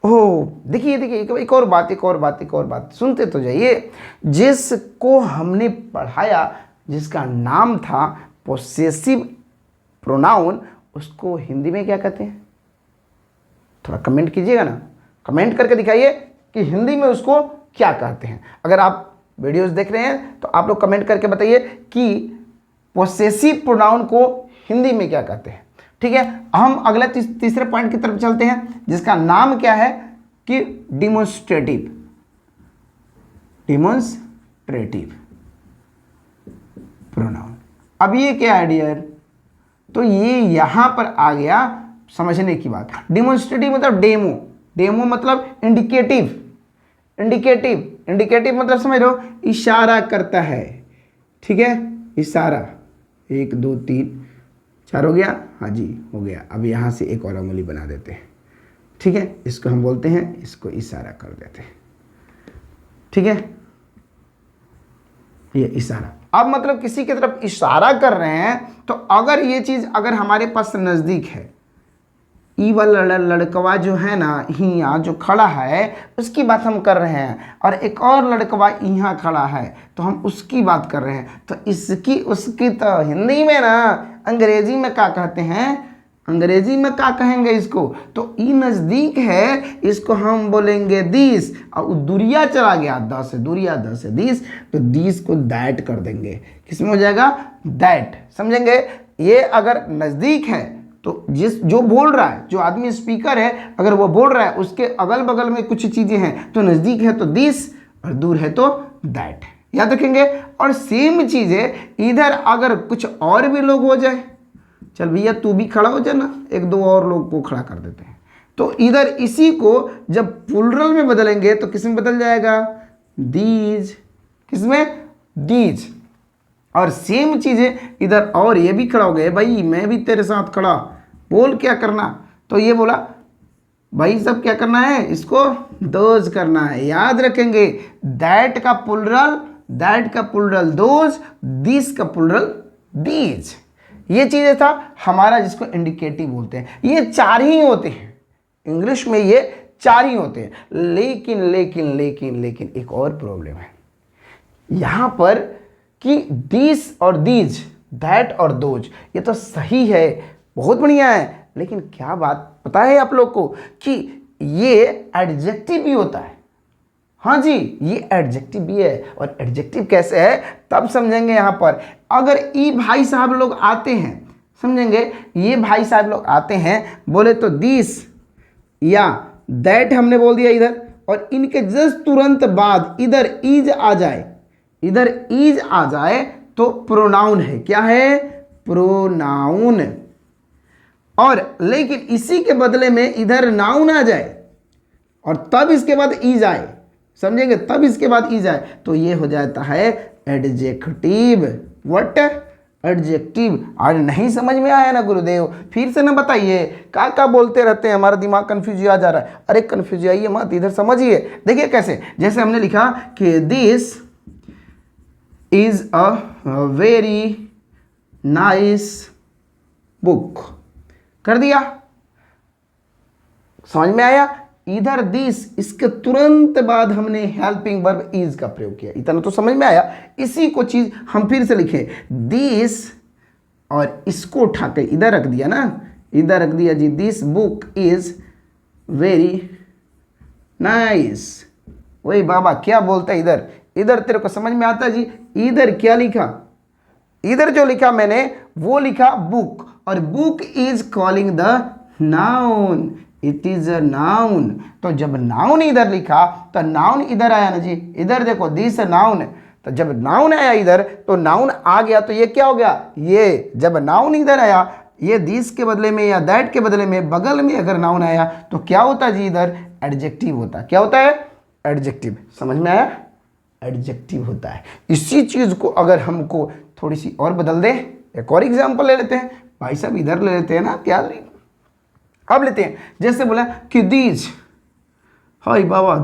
ओह देखिए देखिए, एक और बात, एक और बात सुनते तो जाइए। जिसको हमने पढ़ाया, जिसका नाम था पोसेसिव प्रोनाउन, उसको हिंदी में क्या कहते हैं? थोड़ा कमेंट कीजिएगा ना, कमेंट करके दिखाइए कि हिंदी में उसको क्या कहते हैं। अगर आप वीडियोस देख रहे हैं तो आप लोग कमेंट करके बताइए कि पोसेसिव प्रोनाउन को हिंदी में क्या कहते हैं। ठीक है, हम अगले तीसरे पॉइंट की तरफ चलते हैं, जिसका नाम क्या है कि डिमोन्स्ट्रेटिव। Demonstrative pronoun. अब ये क्या है डियर? तो ये यहां पर आ गया समझने की बात। डिमोन्स्ट्रेटिव मतलब डेमो, डेमो मतलब इंडिकेटिव, इंडिकेटिव मतलब समझ रहे हो, इशारा करता है। ठीक है, इशारा, 1 2 3 4 हो गया, हाँ जी हो गया। अब यहाँ से एक और उंगली बना देते हैं। ठीक है, इसको हम बोलते हैं, इसको इशारा कर देते हैं। ठीक है, ये इशारा। अब मतलब किसी की तरफ इशारा कर रहे हैं, तो अगर ये चीज़ अगर हमारे पास नज़दीक है, ई वाला लड़कवा जो है ना यहाँ जो खड़ा है उसकी बात हम कर रहे हैं, और एक और लड़कवा यहाँ खड़ा है तो हम उसकी बात कर रहे हैं, तो इसकी उसकी तो हिंदी में ना अंग्रेजी में क्या कहते हैं? अंग्रेजी में क्या कहेंगे इसको? तो ई नज़दीक है, इसको हम बोलेंगे दिस, और वो दूरिया चला गया, द से दूरिया, द से दिस, तो दिस को दैट कर देंगे। किसमें हो जाएगा? दैट। समझेंगे? ये अगर नज़दीक है तो जो बोल रहा है, जो आदमी स्पीकर है, अगर वो बोल रहा है उसके अगल बगल में कुछ चीज़ें हैं, तो नज़दीक है तो दिस और दूर है तो दैट, याद रखेंगे। और सेम चीज़ है इधर, अगर कुछ और भी लोग हो जाए, चल भैया तू भी खड़ा हो जाना, 1 2 और लोग को खड़ा कर देते हैं, तो इधर इसी को जब प्लुरल में बदलेंगे तो किस में बदल जाएगा? दीज। किसमें? दीज। और सेम चीज़ें इधर, और ये भी खड़ा हो गए, भाई मैं भी तेरे साथ खड़ा, बोल क्या करना, तो ये बोला भाई सब क्या करना है, इसको दोज करना है। याद रखेंगे, दैट का प्लुरल दोज, दिस का प्लुरल दीज। ये चीज़ें था हमारा जिसको इंडिकेटिव बोलते हैं। ये 4 ही होते हैं, इंग्लिश में ये 4 ही होते हैं। लेकिन लेकिन लेकिन लेकिन एक और प्रॉब्लम है यहाँ पर कि दिस और दीज, दैट और दोज, ये तो सही है, बहुत बढ़िया है, लेकिन क्या बात पता है आप लोग को कि ये एडजेक्टिव भी होता है। हाँ जी, ये एडजेक्टिव भी है, और एडजेक्टिव कैसे है तब समझेंगे। यहाँ पर अगर ई भाई साहब लोग आते हैं, समझेंगे, ये भाई साहब लोग आते हैं, बोले तो दिस या दैट हमने बोल दिया इधर, और इनके जस्ट तुरंत बाद इधर ईज आ जाए, इधर ईज आ जाए तो प्रोनाउन है। क्या है? प्रोनाउन। और लेकिन इसी के बदले में इधर नाउन आ जाए और तब इसके बाद ईज आए, समझेंगे, तब इसके बाद ईज आए, तो ये हो जाता है एडजेक्टिव। व्हाट? एडजेक्टिव। आज नहीं समझ में आया ना गुरुदेव, फिर से ना बताइए, का बोलते रहते हैं, हमारा दिमाग कंफ्यूज आ जा रहा है। अरे कंफ्यूज आइए मत, इधर समझिए। देखिए कैसे, जैसे हमने लिखा कि this is a very nice book, कर दिया, समझ में आया। इधर दिस, इसके तुरंत बाद हमने हेल्पिंग वर्ब इज का प्रयोग किया, इतना तो समझ में आया। इसी को चीज हम फिर से लिखे, दिस, और इसको उठा के इधर रख दिया ना, इधर रख दिया जी, this book is very nice. वही बाबा क्या बोलता है इधर, इधर तेरे को समझ में आता जी। इधर क्या लिखा, इधर जो लिखा मैंने वो लिखा बुक, और book is calling the noun, it is a noun. तो जब नाउन इधर लिखा तो नाउन इधर आया ना जी, इधर देखो दिस नाउन, तो जब नाउन आया इधर तो नाउन आ गया, तो ये क्या हो गया, ये जब नाउन इधर आया, ये दिस के बदले में या दैट के बदले में बगल में अगर नाउन आया तो क्या होता जी, इधर एडजेक्टिव होता। क्या होता है? एडजेक्टिव। समझ में आया? एडजेक्टिव होता है। इसी चीज को अगर हमको थोड़ी सी और बदल दे, एक और एग्जांपल ले लेते हैं भाई साहब, इधर ले लेते हैं ना, क्या अब लेते हैं, जैसे बोला कि दीज, हाय बाबा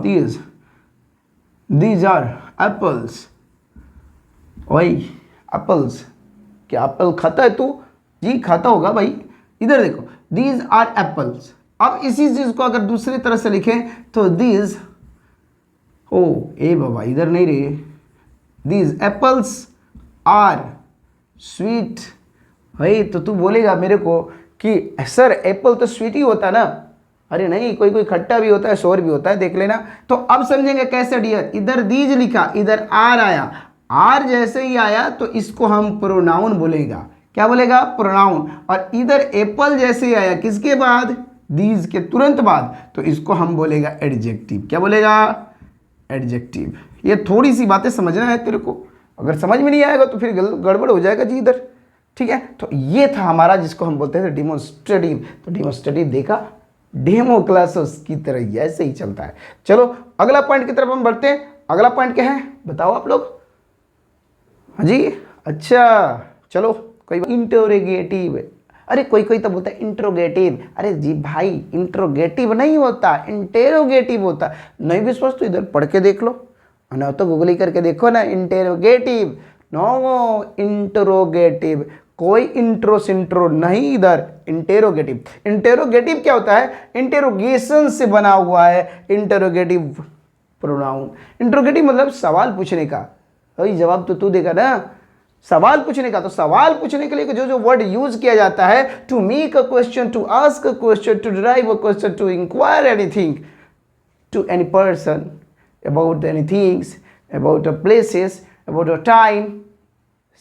दीज आर एप्पल्स। वही एप्पल्स, क्या एप्पल खाता है तू? जी खाता होगा भाई। इधर देखो, दीज आर एप्पल्स, अब इसी चीज को अगर दूसरी तरह से लिखें तो दीज, ओ ए बाबा इधर नहीं रही, दीज एप्पल्स आर स्वीट। भाई तो तू बोलेगा मेरे को कि सर एप्पल तो स्वीट ही होता ना, अरे नहीं, कोई कोई खट्टा भी होता है, शोर भी होता है, देख लेना। तो अब समझेंगे कैसे डियर, इधर दीज लिखा, इधर आर आया, आर जैसे ही आया तो इसको हम प्रोनाउन बोलेगा। क्या बोलेगा? प्रोनाउन। और इधर एप्पल जैसे ही आया, किसके बाद? दीज के तुरंत बाद, तो इसको हम बोलेगा एडजेक्टिव। क्या बोलेगा? एडजेक्टिव। ये थोड़ी सी बातें समझना है तेरे को, अगर समझ में नहीं आएगा तो फिर गड़बड़ हो जाएगा जी इधर। ठीक है, तो ये था हमारा जिसको हम बोलते हैं डिमोन्स्ट्रेटिव। तो डिमोन्स्ट्रेटिव देखा, डेमो क्लासेस की तरह ऐसे ही चलता है। चलो अगला पॉइंट की तरफ हम बढ़ते हैं। अगला पॉइंट क्या है बताओ आप लोग? हाँ जी, अच्छा चलो। कोई इंटरोगेटिव, अरे कोई कोई तो बोलता है इंट्रोगेटिव। अरे जी भाई, इंट्रोगेटिव नहीं होता, इंटेरोगेटिव होता। नहीं विश्वास तो इधर पढ़ के देख लो, ना तो गूगल ही करके देखो ना। Interrogative no, interrogative. कोई इंट्रो सिंट्रो नहीं इधर, इंटेरोगेटिव। इंटेरोगेटिव क्या होता है? इंटेरोगेशन से बना हुआ है इंटेरोगेटिव प्रोनाउन। इंटरोगेटिव मतलब सवाल पूछने का। भाई जवाब तो तू देगा ना, सवाल पूछने का। तो सवाल पूछने के लिए जो जो वर्ड यूज किया जाता है, to make a question, to ask a question, to derive a question, to inquire anything to any person about any things, about a places, about a time,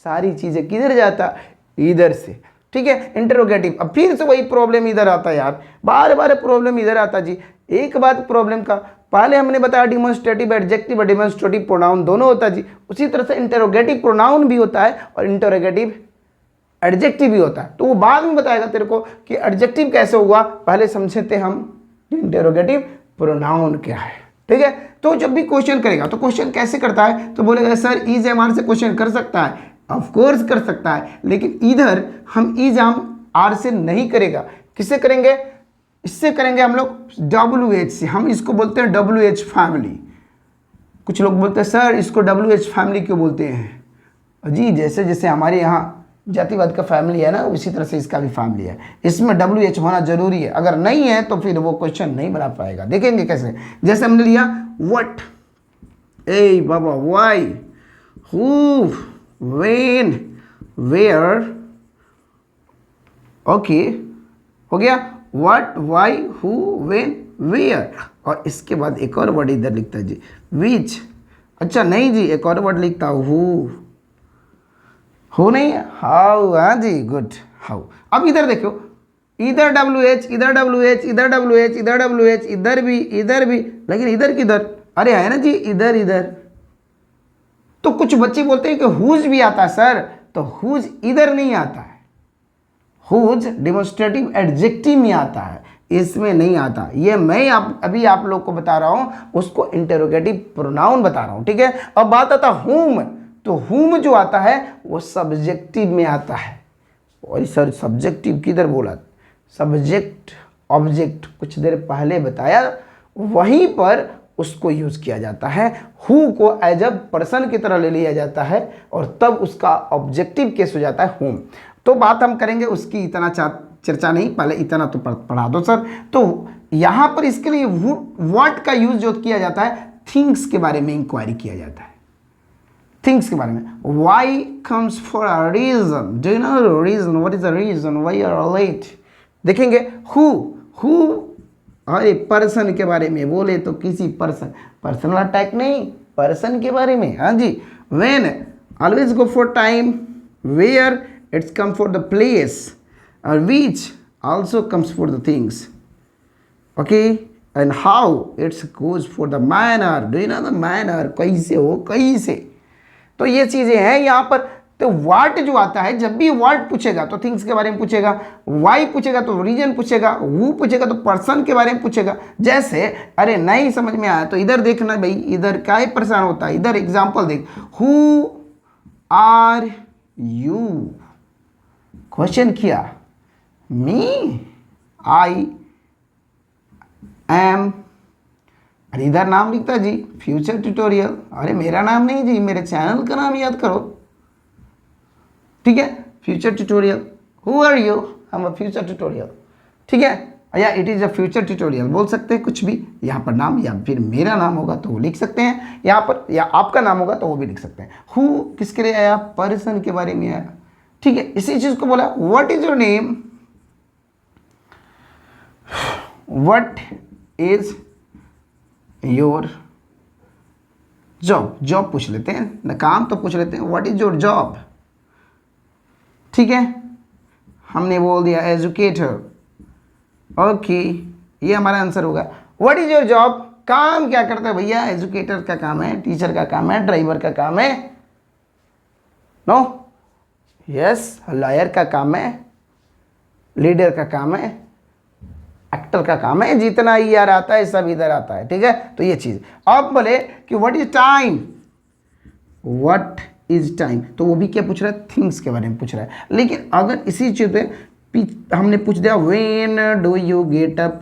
सारी चीजें किधर जाता? इधर से। ठीक है, इंटरोगेटिव। अब फिर से वही प्रॉब्लम इधर आता है यार, बार बार प्रॉब्लम इधर आता जी। एक बात प्रॉब्लम का, पहले हमने बताया डिमोन्स्ट्रेटिव एडजेक्टिव और डिमोन्स्ट्रेटिव प्रोनाउन दोनों होता है जी। उसी तरह से इंटरोगेटिव प्रोनाउन भी होता है और इंटरोगेटिव एडजेक्टिव भी होता है। तो वो बाद में बताएगा तेरे को कि एडजेक्टिव कैसे हुआ, पहले समझते हम इंटरोगेटिव प्रोनाउन क्या है। ठीक है, तो जब भी क्वेश्चन करेगा तो क्वेश्चन कैसे करता है? तो बोलेगा सर इज एम आर से क्वेश्चन कर सकता है, ऑफ कोर्स कर सकता है, लेकिन इधर हम इज एम आर से नहीं करेगा। किससे करेंगे? इससे करेंगे हम लोग WH से। हम इसको बोलते हैं WH फैमिली। कुछ लोग बोलते हैं सर इसको WH फैमिली क्यों बोलते हैं? जी जैसे जैसे हमारे यहाँ जातिवाद का फैमिली है ना, उसी तरह से इसका भी फैमिली है। इसमें WH होना जरूरी है, अगर नहीं है तो फिर वो क्वेश्चन नहीं बना पाएगा। देखेंगे कैसे। जैसे हमने लिया व्हाट, ए बाबा, why, who, when, where, okay हो गया। What, why, who, when, where. और इसके बाद एक और वर्ड इधर लिखता है जी, विच। अच्छा नहीं जी, एक और वर्ड लिखता हूँ, हो नहीं है, हाउ। हाँ जी, गुड, हाउ। अब इधर देखो, इधर WH, इधर WH, इधर WH, इधर WH, इधर भी, इधर भी, लेकिन इधर किधर? अरे है ना जी, इधर इधर। तो कुछ बच्चे बोलते हैं कि हुज भी आता है सर, तो हुज इधर नहीं आता है। हुज डिमोन्स्ट्रेटिव एडजेक्टिव में आता है, इसमें नहीं आता। ये मैं अभी आप लोग को बता रहा हूं, उसको इंटरोगेटिव प्रोनाउन बता रहा हूं। ठीक है, अब बात आता हुम। तो हुम जो आता है वो सब्जेक्टिव में आता है। और सर सब्जेक्टिव किधर बोला? सब्जेक्ट ऑब्जेक्ट कुछ देर पहले बताया, वहीं पर उसको यूज किया जाता है। Who co as a person की तरह ले लिया जाता है और तब उसका ऑब्जेक्टिव केस हो जाता है हुम। तो बात हम करेंगे उसकी, इतना चर्चा नहीं, पहले इतना तो पढ़ा दो सर। तो यहां पर इसके लिए व्हाट का यूज जो किया जाता है, थिंग्स के बारे में इंक्वायरी किया जाता है। थिंग्स के बारे में। Why comes for a reason, do you know reason, what is the reason why are late. देखेंगे हु, अरे पर्सन के बारे में बोले तो किसी पर्सनल अटैक नहीं, पर्सन के बारे में। हाँ जी। When always go for time, where it's come for the place, और which also comes for the things, okay, and how it goes for the manner, do you know the manner, कैसे हो, कैसे। तो ये चीजें हैं यहाँ पर। तो व्हाट जो आता है, जब भी व्हाट पूछेगा तो थिंग्स के बारे में पूछेगा, वाई पूछेगा तो रीजन पूछेगा, हु पूछेगा तो पर्सन के बारे में पूछेगा। जैसे अरे नहीं समझ में आया तो इधर देखना भाई, इधर क्या ही परेशान होता है। इधर एग्जाम्पल देख, हु आर यू, क्वेश्चन किया, मी, आई एम, अरे इधर नाम लिखता जी, फ्यूचर ट्यूटोरियल। अरे मेरा नाम नहीं जी, मेरे चैनल का नाम याद करो। ठीक है, future tutorial. Who are you, हम फ्यूचर ट्यूटोरियल। ठीक है, या it is a future tutorial बोल सकते हैं, कुछ भी यहाँ पर नाम, या फिर मेरा नाम होगा तो वो लिख सकते हैं यहाँ पर, या आपका नाम होगा तो वो भी लिख सकते हैं। हु किसके लिए आया, पर्सन के बारे में आया, ठीक है। इसी चीज़ को बोला what is your name, what is your job, job पूछ लेते हैं ना, काम तो पूछ लेते हैं, व्हाट इज योर जॉब, ठीक है। हमने बोल दिया एजुकेटर, ओके, ये हमारा आंसर होगा। व्हाट इज योर जॉब, काम क्या करता है भैया, एजुकेटर का काम है, टीचर का काम है, ड्राइवर का काम है, नो, यस, लॉयर का काम है, लीडर का काम है, एक्टर का काम है, जितना ईआर आता है सब इधर आता है, ठीक है। तो ये चीज। अब बोले कि what is time, what is time, तो वो भी क्या पूछ रहा है, थिंग्स के बारे में पूछ रहा है। लेकिन अगर इसी चीज पे हमने पूछ दिया when do you get up,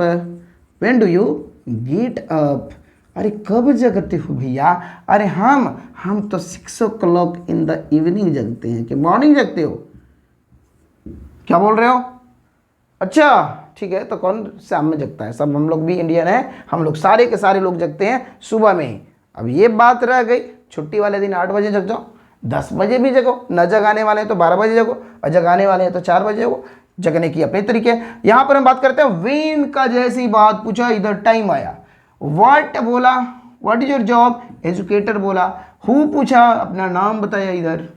when do you get up, अरे कब जगते हो भैया, अरे हम तो 6 o'clock इन द इवनिंग जगते हैं, कि मॉर्निंग जगते हो, क्या बोल रहे हो, अच्छा ठीक है। तो कौन शाम में जगता है, सब हम लोग भी इंडियन है, हम लोग सारे के सारे लोग जगते हैं सुबह में ही। अब ये बात रह गई, छुट्टी वाले दिन 8 बजे जग जाओ, 10 बजे भी जगो, न जगाने वाले हैं तो 12 बजे जगो, और जगाने वाले हैं तो 4 बजे जगो, जगने की अपने तरीके। यहां पर हम बात करते हैं व्हेन का, जैसी बात पूछा इधर टाइम आया, व्हाट बोला, what is your job, educator बोला, हु पूछा अपना नाम बताया इधर,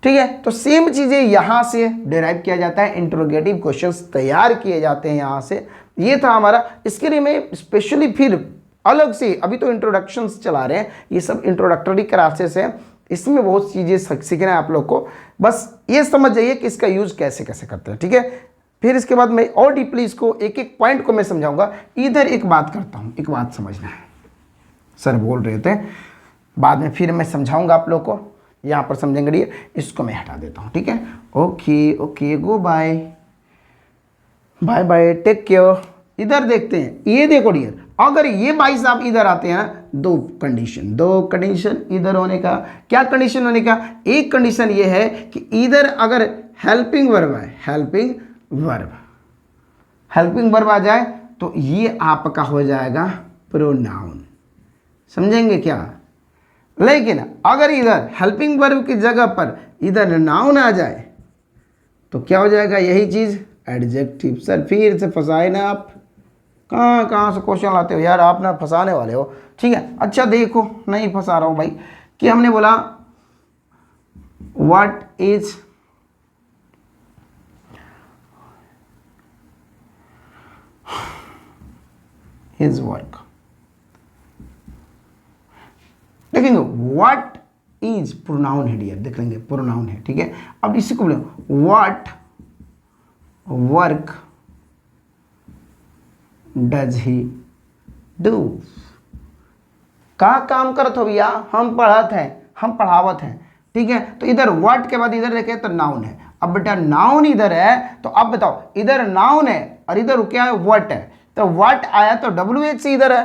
ठीक है। तो सेम चीजें यहां से डिराइव किया जाता है, इंट्रोगेटिव क्वेश्चंस तैयार किए जाते हैं यहां से। ये था हमारा, इसके लिए मैं स्पेशली फिर अलग से, अभी तो इंट्रोडक्शंस चला रहे हैं, ये सब इंट्रोडक्टरी क्लासेस है, इसमें बहुत चीजें सीखना है आप लोग को, बस ये समझ जाइए कि इसका यूज कैसे कैसे करते हैं, ठीक है। फिर इसके बाद मैं और डीपली इसको एक एक पॉइंट को मैं समझाऊंगा। इधर एक बात करता हूं, एक बात समझना है, सर बोल रहे थे, बाद में फिर मैं समझाऊंगा आप लोग को, यहाँ पर समझेंगे नहीं, इसको मैं हटा देता हूँ, ठीक है। Okay okay, go bye, bye bye, take care. इधर देखते हैं, ये देखो डियर, अगर ये भाई साहब इधर आते हैं, दो कंडीशन इधर होने का, क्या कंडीशन होने का, एक कंडीशन ये है कि इधर अगर हेल्पिंग वर्ब है, हेल्पिंग वर्ब आ जाए तो ये आपका हो जाएगा प्रोनाउन, समझेंगे क्या। लेकिन अगर इधर हेल्पिंग वर्ब की जगह पर इधर नाउन आ जाए तो क्या हो जाएगा, यही चीज एडजेक्टिव। सर फिर से फंसाए ना आप, कहाँ से क्वेश्चन लाते हो यार, आप ना फंसाने वाले हो, ठीक है। अच्छा देखो, नहीं फंसा रहा हूं भाई, कि हमने बोला व्हाट इज हिज वर्क, देखेंगे व्हाट इज प्रोनाउन है डियर, देख लेंगे प्रोनाउन है, ठीक है। अब इसी को बोले what work does he do, का काम करत हो भैया, हम पढ़त हैं, हम पढ़ावत हैं, ठीक है। तो इधर व्हाट के बाद इधर देखें तो नाउन है। अब बेटा नाउन इधर है, तो अब बताओ इधर नाउन है और इधर क्या है, व्हाट है, तो व्हाट आया तो WH इधर है,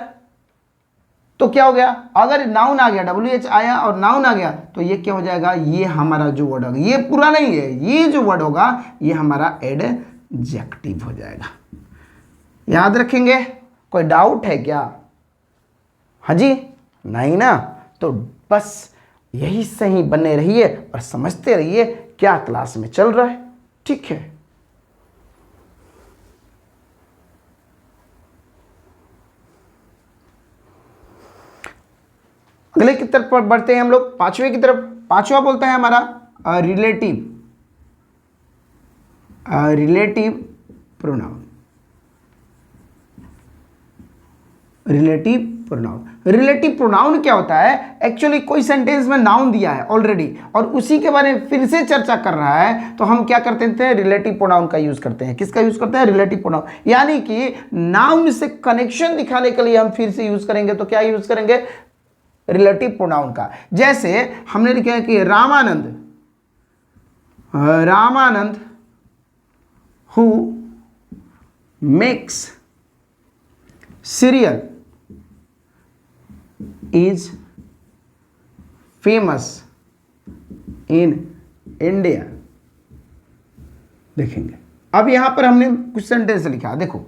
तो क्या हो गया, अगर नाउन आ गया, WH आया और नाउन आ गया, तो ये क्या हो जाएगा, ये हमारा जो वर्ड होगा, ये पूरा नहीं है, ये जो वर्ड होगा ये हमारा एडजेक्टिव हो जाएगा। याद रखेंगे, कोई डाउट है क्या, हाँ जी, नहीं ना, तो बस यही सही बने रहिए और समझते रहिए क्या क्लास में चल रहा है, ठीक है। अगले की तरफ बढ़ते हैं हम लोग, पांचवें की तरफ। पांचवा बोलता है हमारा रिलेटिव प्रोनाउन, रिलेटिव प्रोनाउन क्या होता है, एक्चुअली कोई सेंटेंस में नाउन दिया है ऑलरेडी और उसी के बारे में फिर से चर्चा कर रहा है, तो हम क्या करते हैं, रिलेटिव प्रोनाउन का यूज करते हैं। किसका यूज करते हैं, रिलेटिव प्रोनाउन, यानी कि नाउन से कनेक्शन दिखाने के लिए हम फिर से यूज करेंगे, तो क्या यूज करेंगे, रिलेटिव प्रोनाउन का। जैसे हमने लिखा है कि Ramanand who makes serial is famous in India, देखेंगे अब यहाँ पर हमने कुछ सेंटेंस लिखा, देखो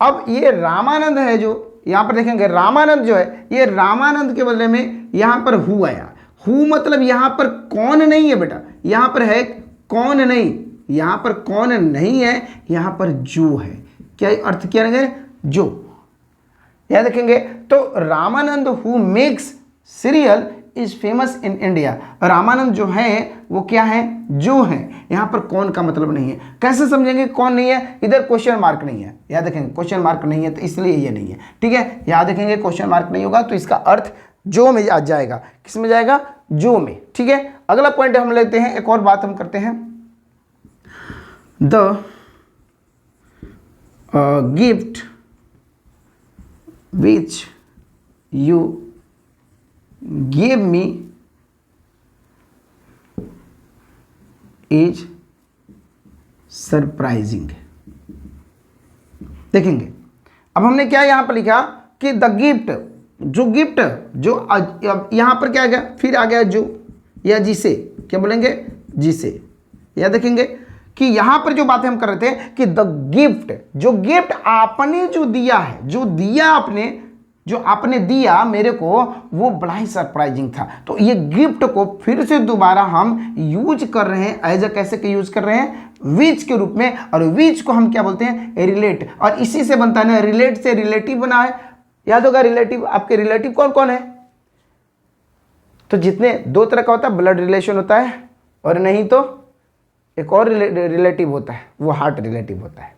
अब ये रामानंद है, जो यहाँ पर देखेंगे रामानंद जो है, ये रामानंद के बदले में यहाँ पर हु आया। हु मतलब यहाँ पर कौन नहीं है बेटा, यहाँ पर है कौन नहीं, यहाँ पर कौन नहीं है, यहाँ पर जो है। क्या अर्थ क्या रहेंगे, जो। यह देखेंगे तो Ramanand who makes serial is famous in India. Ramanand जो है वो क्या है, जो है। यहाँ पर कौन का मतलब नहीं है। कैसे समझेंगे कौन नहीं है, इधर क्वेश्चन मार्क नहीं है, याद देखेंगे क्वेश्चन मार्क नहीं है तो इसलिए ये नहीं है, ठीक है। याद देखेंगे क्वेश्चन मार्क नहीं होगा तो इसका अर्थ जो में आ जाएगा, किस में जाएगा, जो में, ठीक है। अगला पॉइंट हम लेते हैं, एक और बात हम करते हैं, the gift which you gave me is surprising। देखेंगे अब हमने क्या यहां पर लिखा कि द गिफ्ट, जो गिफ्ट, जो यहां पर क्या आ गया, फिर आ गया जो या जिसे, क्या बोलेंगे, जिसे। या देखेंगे कि यहां पर जो बातें हम कर रहे थे कि द गिफ्ट, जो गिफ्ट आपने जो दिया है, जो दिया आपने, जो आपने दिया मेरे को, वो बड़ा ही सरप्राइजिंग था। तो ये गिफ्ट को फिर से दोबारा हम यूज कर रहे हैं, एज अ कैसे के यूज कर रहे हैं, विच के रूप में। और विच को हम क्या बोलते हैं, रिलेट। और इसी से बनता है ना, रिलेट से रिलेटिव बना है, याद होगा। रिलेटिव, आपके रिलेटिव कौन कौन है, तो जितने दो तरह का होता है, ब्लड रिलेशन होता है, और नहीं तो एक और रिलेटिव होता है, वो हार्ट रिलेटिव होता है।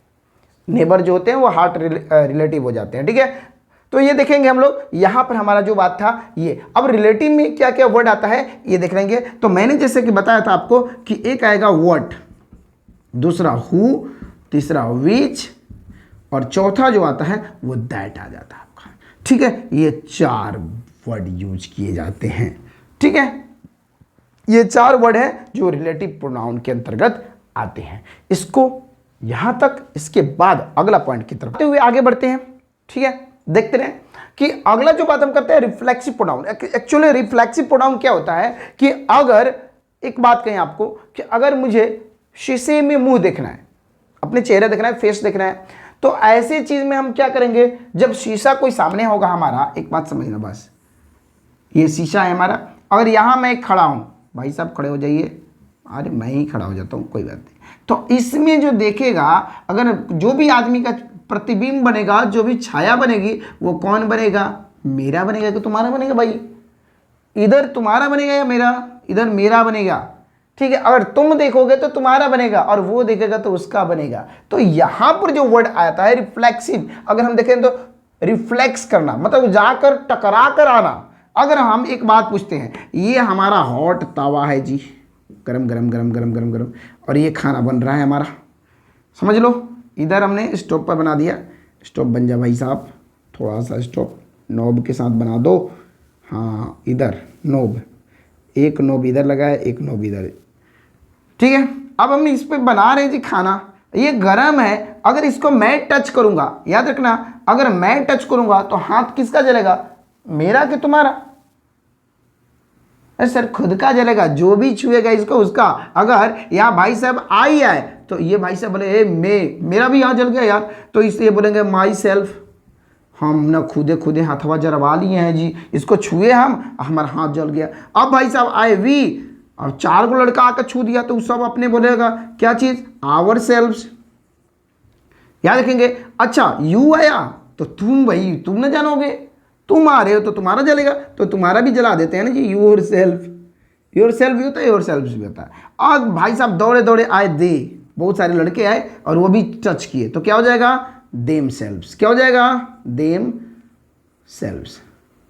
नेबर जो होते हैं वो हार्ट रिलेटिव हो जाते हैं, ठीक है। तो ये देखेंगे हम लोग, यहां पर हमारा जो बात था ये। अब रिलेटिव में क्या क्या वर्ड आता है ये देख लेंगे। तो मैंने जैसे कि बताया था आपको कि एक आएगा व्हाट, दूसरा हु, तीसरा विच, और चौथा जो आता है वो दैट आ जाता है आपका, ठीक है। ये 4 वर्ड यूज किए जाते हैं, ठीक है। ये 4 वर्ड है जो रिलेटिव प्रोनाउन के अंतर्गत आते हैं। इसको यहां तक, इसके बाद अगला पॉइंट की तरफ हुए आगे बढ़ते हैं, ठीक है। देखते रहे कि अगला जो बात हम करते हैं reflexive pronoun. Actually reflexive pronoun क्या होता है कि अगर एक बात कहें आपको कि अगर मुझे शीशे में मुंह देखना है, अपने चेहरा देखना है, फेस देखना है, तो ऐसी चीज में हम क्या करेंगे, जब शीशा कोई सामने होगा हमारा, एक बात समझना बस, ये शीशा है हमारा, अगर यहां मैं खड़ा हूं, भाई साहब खड़े हो जाइए, अरे मैं ही खड़ा हो जाता हूं, कोई बात नहीं। तो इसमें जो देखेगा, अगर जो भी आदमी का प्रतिबिंब बनेगा, जो भी छाया बनेगी, वो कौन बनेगा, मेरा बनेगा कि तुम्हारा बनेगा, भाई इधर तुम्हारा बनेगा या मेरा, इधर मेरा बनेगा, ठीक है। अगर तुम देखोगे तो तुम्हारा बनेगा, और वो देखेगा तो उसका बनेगा। तो यहां पर जो वर्ड आता है रिफ्लेक्सिव, अगर हम देखें तो रिफ्लेक्स करना मतलब जाकर टकरा कर आना। अगर हम एक बात पूछते हैं, ये हमारा हॉट तवा है जी, गरम गरम गरम गरम गरम गरम, और ये खाना बन रहा है हमारा, समझ लो इधर हमने स्टोव पर बना दिया, स्टोव बन जा भाई साहब, थोड़ा सा स्टोव नॉब के साथ बना दो, हाँ इधर नॉब, एक नॉब इधर लगा है, एक नॉब इधर, ठीक है। अब हम इस पर बना रहे हैं जी खाना, ये गरम है, अगर इसको मैं टच करूंगा, याद रखना, अगर मैं टच करूंगा तो हाथ किसका जलेगा, मेरा कि तुम्हारा, सर खुद का जलेगा, जो भी छुएगा इसको उसका। अगर यहाँ भाई साहब आई आए तो ये भाई साहब बोले मेरा भी यहाँ जल गया यार, तो इसलिए बोलेंगे माई सेल्फ, हम ना खुदे खुदे हाथवा जरवा लिए हैं जी, इसको छुए हम, हमारा हाथ जल गया। अब भाई साहब आए वी, और 4 को लड़का आकर छू दिया तो सब अपने बोलेगा क्या चीज, आवर सेल्व्स, याद रखेंगे। अच्छा यू आया तो तुम, भाई तुम न जानोगे, तुम आ रहे हो तो तुम्हारा जलेगा, तो तुम्हारा भी जला देते हैं ना जी, योर सेल्फ, योर सेल्फ भी होता है, योर सेल्फ भी होता है। और भाई साहब दौड़े दौड़े आए दे, बहुत सारे लड़के आए और वो भी टच किए, तो क्या हो जाएगा, देम सेल्व्स, क्या हो जाएगा, देम सेल्व्स,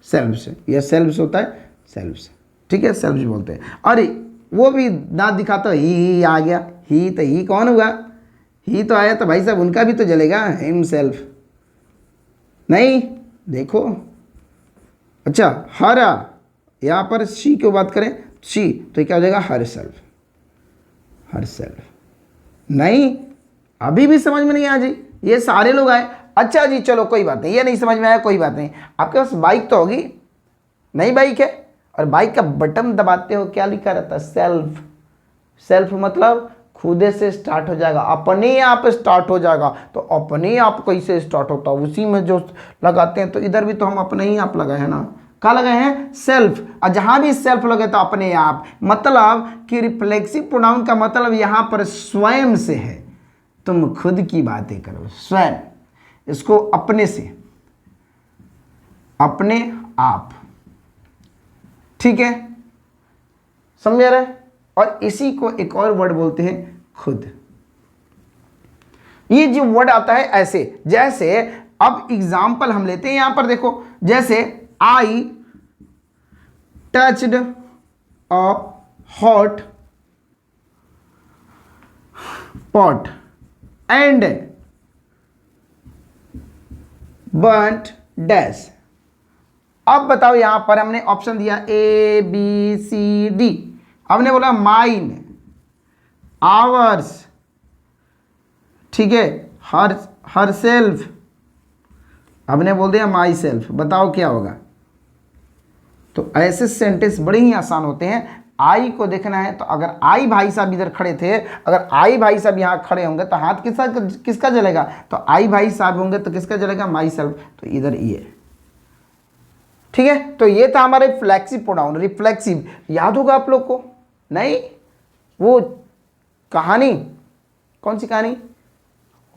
सेल्व्स, यह सेल्व्स होता है, सेल्व्स, ठीक है, सेल्व्स बोलते हैं। अरे वो भी दांत दिखाता, ही आ गया, ही तो ही कौन हुआ, ही तो आया, तो भाई साहब उनका भी तो जलेगा, हिम सेल्फ, नहीं देखो। अच्छा हरा, यहाँ पर शी की बात करें, शी, तो क्या हो जाएगा, हर सेल्फ, हर सेल्फ, नहीं अभी भी समझ में नहीं आया जी, ये सारे लोग आए। अच्छा जी चलो कोई बात नहीं, ये नहीं समझ में आया कोई बात नहीं, आपके पास बाइक तो होगी, नई बाइक है, और बाइक का बटन दबाते हो क्या लिखा रहता है, सेल्फ, सेल्फ मतलब खुद से स्टार्ट हो जाएगा, अपने आप स्टार्ट हो जाएगा। तो अपने आप कैसे स्टार्ट होता है, उसी में जो लगाते हैं। तो इधर भी तो हम अपने ही आप लगाए हैं ना, क्या लगाए हैं, सेल्फ। और जहां भी सेल्फ लगे तो अपने आप, मतलब कि रिफ्लेक्सिव प्रोनाउन का मतलब यहां पर स्वयं से है। तुम खुद की बातें करो, स्वयं, इसको अपने से, अपने आप, ठीक है, समझ रहे हैं। और इसी को एक और वर्ड बोलते हैं खुद। ये जो वर्ड आता है ऐसे, जैसे अब एग्जाम्पल हम लेते हैं यहां पर देखो, जैसे आई touched a hot pot and burnt dash. अब बताओ, यहां पर हमने ऑप्शन दिया ए बी सी डी। हमने बोला माइन, आवर्स, ठीक है, हर सेल्फ, हमने बोल दिया माई सेल्फ। बताओ क्या होगा। तो ऐसे सेंटेंस बड़े ही आसान होते हैं। आई को देखना है तो अगर आई भाई साहब इधर खड़े थे, अगर आई भाई साहब यहाँ खड़े होंगे तो हाथ किसका जलेगा, तो आई भाई साहब होंगे तो किसका जलेगा, माई सेल्फ। तो इधर ये, ठीक है। तो ये था हमारा रिफ्लेक्सिव प्रोनाउन। रिफ्लेक्सिव याद होगा आप लोग को, नहीं, वो कहानी, कौन सी कहानी,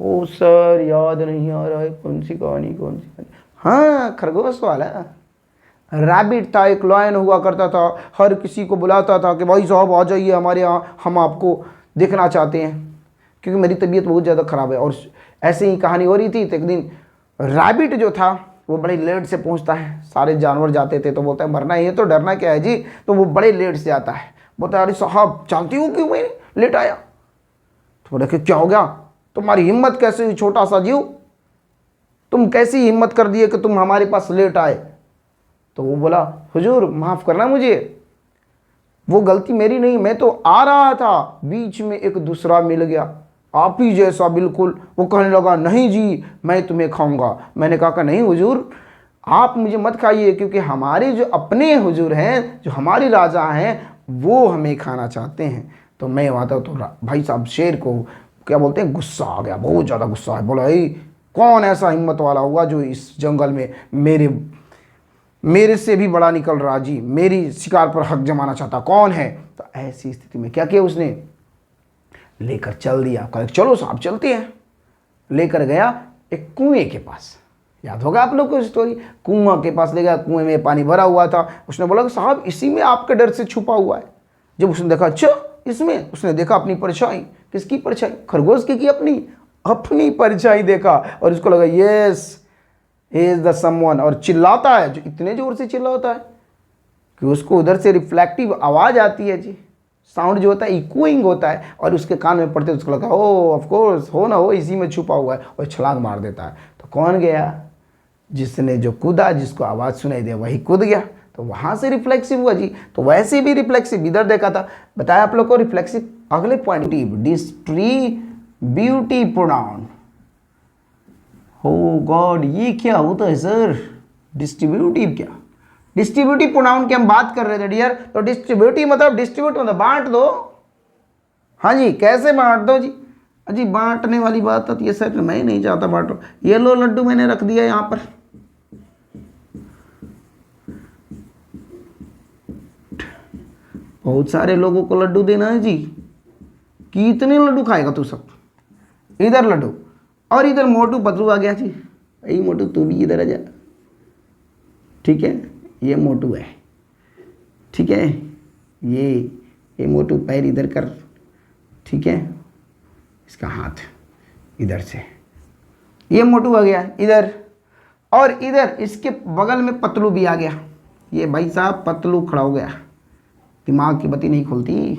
ओ सर याद नहीं आ रहा है, कौन सी कहानी, हाँ, खरगोश वाला। रैबिट था, एक लॉयन हुआ करता था, हर किसी को बुलाता था कि भाई साहब आ जाइए हमारे यहाँ, हम आपको देखना चाहते हैं क्योंकि मेरी तबीयत बहुत ज़्यादा ख़राब है। और ऐसे ही कहानी हो रही थी। तो एक दिन रैबिट जो था वो बड़े लेट से पहुँचता है। सारे जानवर जाते थे तो बोलता है मरना ही है तो डरना क्या है जी। तो वो बड़े लेट से आता है, बोलता है अरे साहब जानती हूँ क्यों मैं लेट आया। तो बोले क्या हो गया, तुम्हारी हिम्मत कैसे हुई छोटा सा जीव, तुम कैसी हिम्मत कर दिए कि तुम हमारे पास लेट आए। तो वो बोला हुजूर माफ़ करना मुझे, वो गलती मेरी नहीं, मैं तो आ रहा था, बीच में एक दूसरा मिल गया आप ही जैसा बिल्कुल। वो कहने लगा नहीं जी मैं तुम्हें खाऊंगा। मैंने कहा कि नहीं हुजूर आप मुझे मत खाइए, क्योंकि हमारे जो अपने हुजूर हैं, जो हमारे राजा हैं, वो हमें खाना चाहते हैं। तो मैं वहाँ था तो भाई साहब शेर को क्या बोलते हैं, गुस्सा आ गया, बहुत ज़्यादा गुस्सा है। बोला कौन ऐसा हिम्मत वाला हुआ जो इस जंगल में मेरे से भी बड़ा निकल रहा जी, मेरी शिकार पर हक जमाना चाहता, कौन है। तो ऐसी स्थिति में क्या किया उसने, लेकर चल दिया। कहा चलो साहब चलते हैं। लेकर गया एक कुएं के पास, याद होगा आप लोग को स्टोरी, कुआं के पास ले गया, कुएं में पानी भरा हुआ था। उसने बोला कि साहब इसी में आपके डर से छुपा हुआ है। जब उसने देखा अच्छा इसमें, उसने देखा अपनी परछाई, किसकी परछाई, खरगोश की अपनी परछाई देखा। और उसको लगा यस इज द समवन, और चिल्लाता है, जो इतने जोर से चिल्लाता है कि उसको उधर से रिफ्लेक्टिव आवाज़ आती है जी, साउंड जो होता है इकोइंग होता है, और उसके कान में पड़ते उसको लगा ओ ऑफ कोर्स हो ना हो इसी में छुपा हुआ है, और छलांग मार देता है। तो कौन गया, जिसने जो कूदा, जिसको आवाज़ सुनाई दे वही कूद गया। तो वहाँ से रिफ्लेक्सिव हुआ जी। तो वैसे भी रिफ्लेक्सिव इधर देखा था, बताया आप लोग को रिफ्लेक्सिव। अगले पॉइंट डिस्ट्रीब्यूटिव प्रोनाउन। हो गॉड ये क्या होता है सर, डिस्ट्रीब्यूटिव क्या, डिस्ट्रीब्यूटिव प्रोनाउन की हम बात कर रहे थे डियर। तो डिस्ट्रीब्यूटिव मतलब डिस्ट्रीब्यूट मतलब बांट दो। हाँ जी, कैसे बांट दो जी, अजी बांटने वाली बात आती है सर, मैं नहीं चाहता बांटो। ये लो लड्डू मैंने रख दिया यहाँ पर, बहुत सारे लोगों को लड्डू देना है जी, कितने लड्डू खाएगा तू सब। इधर लड्डू, और इधर मोटू पतलू आ गया जी, यही मोटू तू भी इधर आ जा, ठीक है, ये मोटू है, ठीक है, ये मोटू पैर इधर कर, ठीक है, इसका हाथ इधर से, ये मोटू आ गया इधर, और इधर इसके बगल में पतलू भी आ गया। ये भाई साहब पतलू खड़ा हो गया, दिमाग की बत्ती नहीं खुलती,